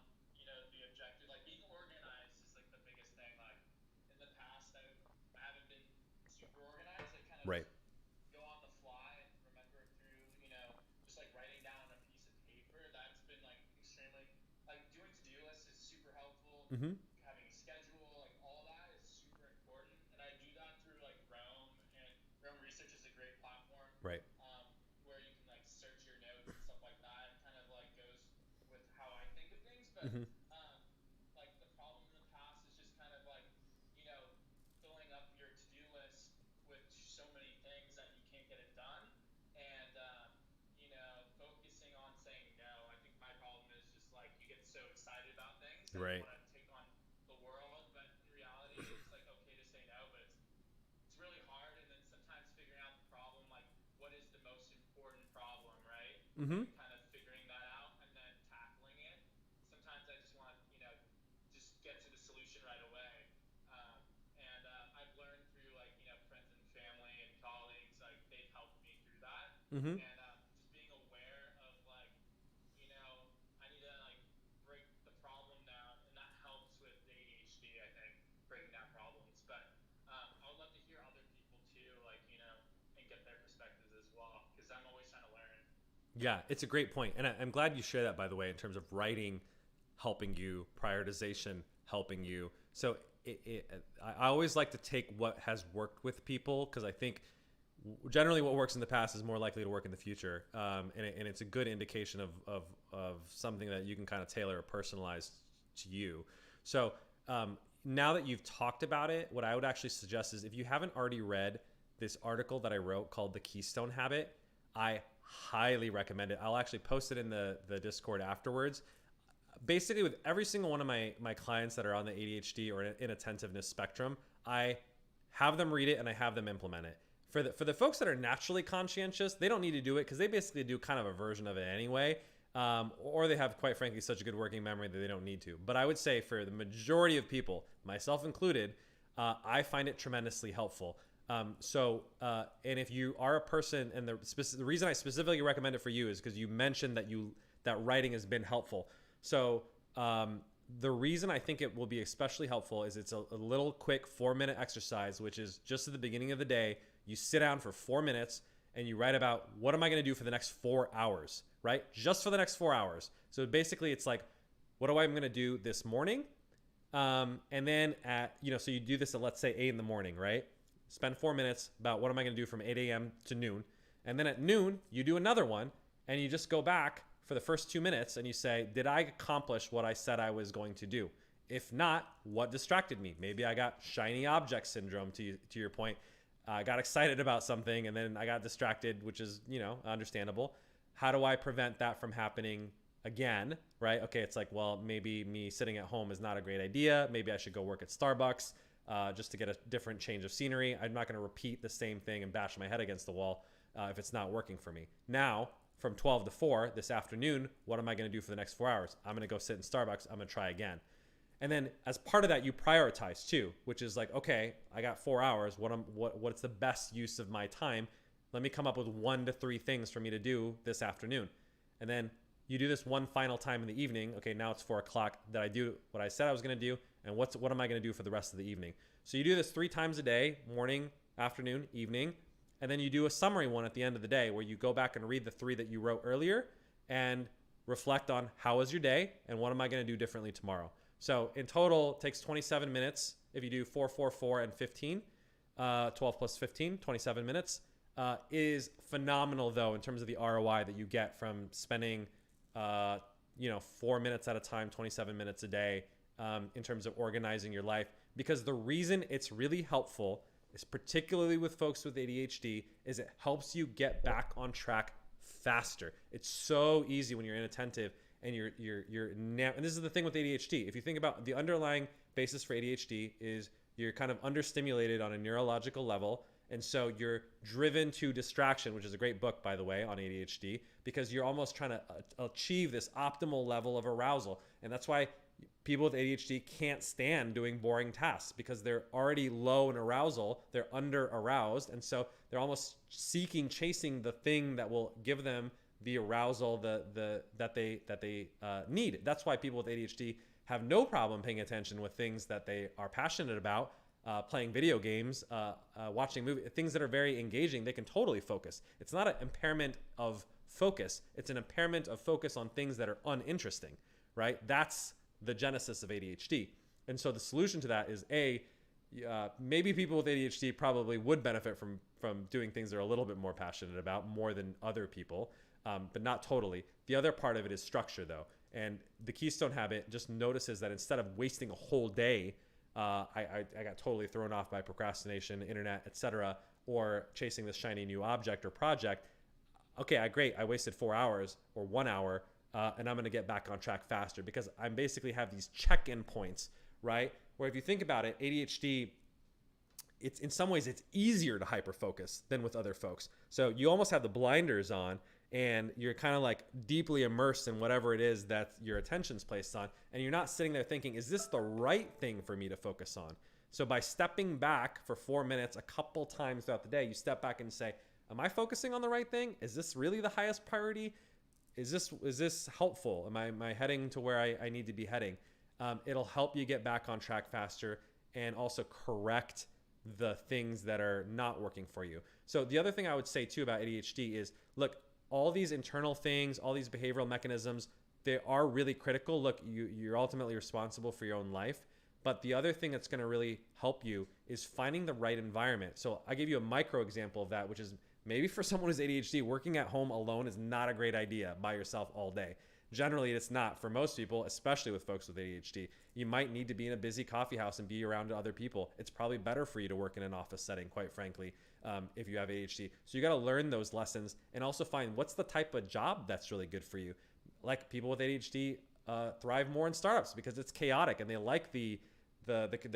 the objective, like being organized is like the biggest thing. Like in the past, I haven't been super organized. I kind of Right. just go on the fly and remember through, just like writing down on a piece of paper. That's been like extremely, like doing to-do lists is super helpful. Mm-hmm. Having a schedule, like all that is super important. And I do that through like Rome, and Rome Research is a great platform. Right. Where you can like search your notes and stuff like that. It kind of like goes with how I think of things. But Mm-hmm. like the problem in the past is just kind of like, filling up your to-do list with so many things that you can't get it done. And focusing on saying no. I think my problem is just like you get so excited about things that Right. you want to take on the world, but in reality it's like okay to say no, but it's really hard. And then sometimes figuring out the problem, like what is the most important problem, right? Mm-hmm. And kind of figuring that out and then tackling it. Sometimes I just want, just get to the solution right away. I've learned through like, friends and family and colleagues, like they've helped me through that. Mm-hmm. And just being aware of like, I need to like break the problem down, and that helps with the ADHD. I think breaking down problems, but I would love to hear other people too, like and get their perspectives as well, because I'm always trying to learn. Yeah, it's a great point. And I'm glad you share that, by the way, in terms of writing helping you, prioritization helping you. So I always like to take what has worked with people because I think generally what works in the past is more likely to work in the future. And it's a good indication of something that you can kind of tailor or personalize to you. So now that you've talked about it, what I would actually suggest is if you haven't already read this article that I wrote called The Keystone Habit, I highly recommend it. I'll actually post it in the Discord afterwards. Basically, with every single one of my clients that are on the ADHD or inattentiveness spectrum, I have them read it and I have them implement it. For the folks that are naturally conscientious, they don't need to do it because they basically do kind of a version of it anyway, or they have, quite frankly, such a good working memory that they don't need to. But I would say for the majority of people, myself included, I find it tremendously helpful. And if you are a person, and the reason I specifically recommend it for you is because you mentioned that writing has been helpful. So the reason I think it will be especially helpful is it's a little quick 4-minute exercise, which is just at the beginning of the day, you sit down for 4 minutes and you write about what am I going to do for the next 4 hours, right? Just for the next 4 hours. So basically it's like, what am I going to do this morning? And then so you do this at, let's say 8 in the morning, right? Spend 4 minutes about what am I going to do from 8 a.m. to noon. And then at noon, you do another one and you just go back for the first 2 minutes and you say, did I accomplish what I said I was going to do? If not, what distracted me? Maybe I got shiny object syndrome, to your point. I got excited about something and then I got distracted, which is, understandable. How do I prevent that from happening again, right? Okay, it's like, well, maybe me sitting at home is not a great idea. Maybe I should go work at Starbucks just to get a different change of scenery. I'm not going to repeat the same thing and bash my head against the wall if it's not working for me. Now, from 12 to 4 this afternoon, what am I going to do for the next 4 hours? I'm going to go sit in Starbucks. I'm going to try again. And then as part of that, you prioritize too, which is like, okay, I got 4 hours. What's the best use of my time? let me come up with 1 to 3 things for me to do this afternoon. And then you do this one final time in the evening. Okay, now it's 4 o'clock. Did I do what I said I was going to do? And what am I going to do for the rest of the evening? So you do this 3 times a day, morning, afternoon, evening. And then you do a summary one at the end of the day where you go back and read the 3 that you wrote earlier and reflect on how was your day and what am I going to do differently tomorrow. So in total, it takes 27 minutes. If you do 4, 4, 4, and 15, 12 plus 15, 27 minutes. Is phenomenal though in terms of the ROI that you get from spending 4 minutes at a time, 27 minutes a day, in terms of organizing your life. Because the reason it's really helpful is, particularly with folks with ADHD, is it helps you get back on track faster. It's so easy when you're inattentive and and this is the thing with ADHD. If you think about the underlying basis for ADHD is you're kind of understimulated on a neurological level. And so you're driven to distraction, which is a great book, by the way, on ADHD, because you're almost trying to achieve this optimal level of arousal. And that's why people with ADHD can't stand doing boring tasks, because they're already low in arousal. They're under aroused. And so they're almost chasing the thing that will give them the arousal that they need. That's why people with ADHD have no problem paying attention with things that they are passionate about. Playing video games, watching movies, things that are very engaging, they can totally focus. It's not an impairment of focus. It's an impairment of focus on things that are uninteresting, right? That's the genesis of ADHD. And so the solution to that is maybe people with ADHD probably would benefit from doing things they're a little bit more passionate about, more than other people, but not totally. The other part of it is structure though. And the Keystone Habit just notices that instead of wasting a whole day, I got totally thrown off by procrastination, internet, etc., or chasing this shiny new object or project. Okay, great. I wasted 4 hours or 1 hour, and I'm going to get back on track faster because I basically have these check-in points, right? Where if you think about it, ADHD, it's in some ways it's easier to hyper-focus than with other folks. So you almost have the blinders on, and you're kind of like deeply immersed in whatever it is that your attention's placed on. And you're not sitting there thinking, is this the right thing for me to focus on? So by stepping back for 4 minutes a couple times throughout the day, you step back and say, am I focusing on the right thing? Is this really the highest priority? Is this helpful? Am I heading to where I need to be heading? It'll help you get back on track faster and also correct the things that are not working for you. So the other thing I would say too about ADHD is, look, all these internal things, all these behavioral mechanisms, they are really critical. Look, you're ultimately responsible for your own life. But the other thing that's going to really help you is finding the right environment. So I gave you a micro example of that, which is maybe for someone who's ADHD, working at home alone is not a great idea by yourself all day. Generally, it's not for most people, especially with folks with ADHD. You might need to be in a busy coffee house and be around other people. It's probably better for you to work in an office setting, quite frankly, if you have ADHD. So you got to learn those lessons and also find what's the type of job that's really good for you. Like people with ADHD thrive more in startups because it's chaotic and they like the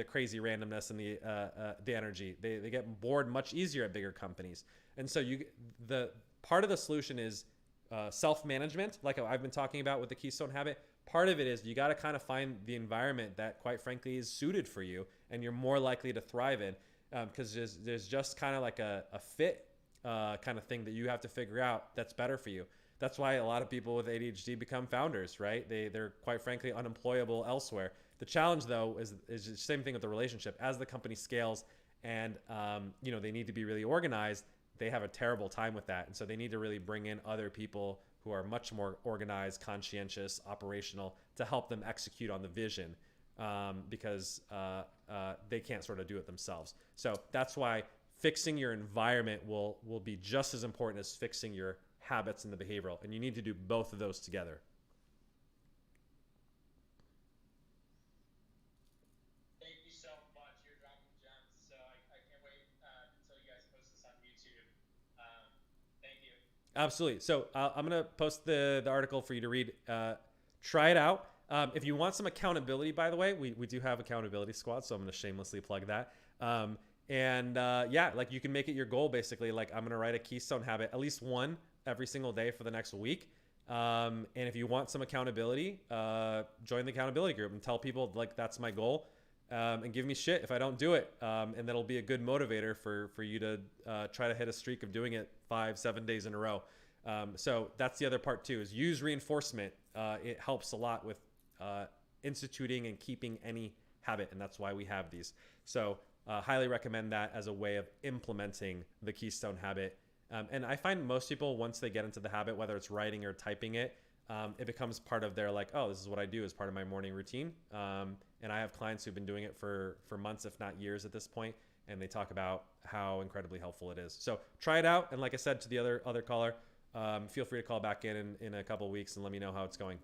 crazy randomness and the energy. They get bored much easier at bigger companies. And so the part of the solution is self-management, like I've been talking about with the Keystone Habit. Part of it is you got to kind of find the environment that, quite frankly, is suited for you and you're more likely to thrive in, because there's just kind of like a fit kind of thing that you have to figure out that's better for you. That's why a lot of people with ADHD become founders, right? They're quite frankly unemployable elsewhere. The challenge, though, is the same thing with the relationship. As the company scales and they need to be really organized, they have a terrible time with that. And so they need to really bring in other people who are much more organized, conscientious, operational to help them execute on the vision, because they can't sort of do it themselves. So that's why fixing your environment will be just as important as fixing your habits and the behavioral. And you need to do both of those together. Thank you so much. You're dropping gems. So I can't wait until you guys post this on YouTube. Thank you. Absolutely. So I'm going to post the article for you to read. Try it out. If you want some accountability, by the way, we do have accountability squad, so I'm going to shamelessly plug that. Like you can make it your goal, basically. Like I'm going to write a Keystone Habit, at least one every single day for the next week. And if you want some accountability, join the accountability group and tell people like that's my goal. and give me shit if I don't do it. And that'll be a good motivator for you to try to hit a streak of doing it 5-7 days in a row. So that's the other part too, is use reinforcement. It helps a lot with instituting and keeping any habit, and that's why we have these. So highly recommend that as a way of implementing the Keystone habit. And I find most people, once they get into the habit, whether it's writing or typing it, it becomes part of their like, oh, this is what I do as part of my morning routine. And I have clients who've been doing it for months, if not years at this point, and they talk about how incredibly helpful it is. So try it out. And like I said to the other caller, feel free to call back in a couple of weeks and let me know how it's going.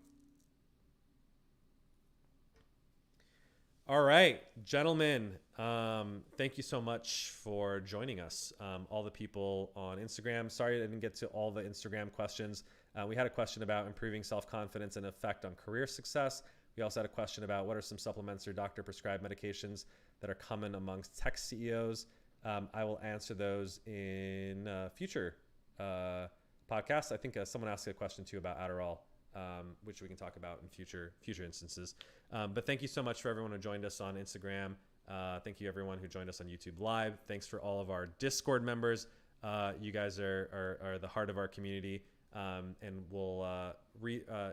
All right, gentlemen, thank you so much for joining us. All the people on Instagram, sorry I didn't get to all the Instagram questions. We had a question about improving self-confidence and effect on career success. We also had a question about what are some supplements or doctor prescribed medications that are common amongst tech CEOs. I will answer those in future podcasts. I think someone asked a question too about Adderall, which we can talk about in future instances. But thank you so much for everyone who joined us on Instagram. Thank you everyone who joined us on YouTube Live. Thanks for all of our Discord members. You guys are the heart of our community. And we'll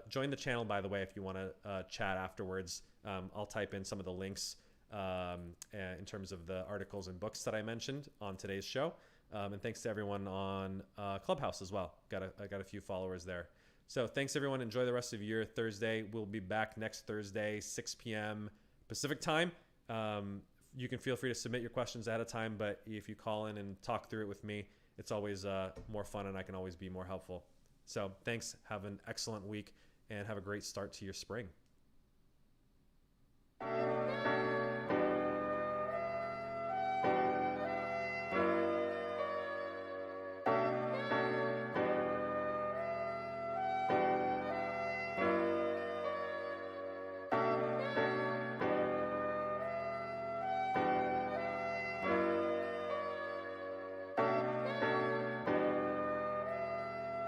join the channel, by the way, if you want to chat afterwards. I'll type in some of the links in terms of the articles and books that I mentioned on today's show. And thanks to everyone on Clubhouse as well. I got a few followers there. So thanks, everyone. Enjoy the rest of your Thursday. We'll be back next Thursday, 6 p.m. Pacific time. You can feel free to submit your questions ahead of time, but if you call in and talk through it with me, it's always more fun and I can always be more helpful. So thanks. Have an excellent week and have a great start to your spring.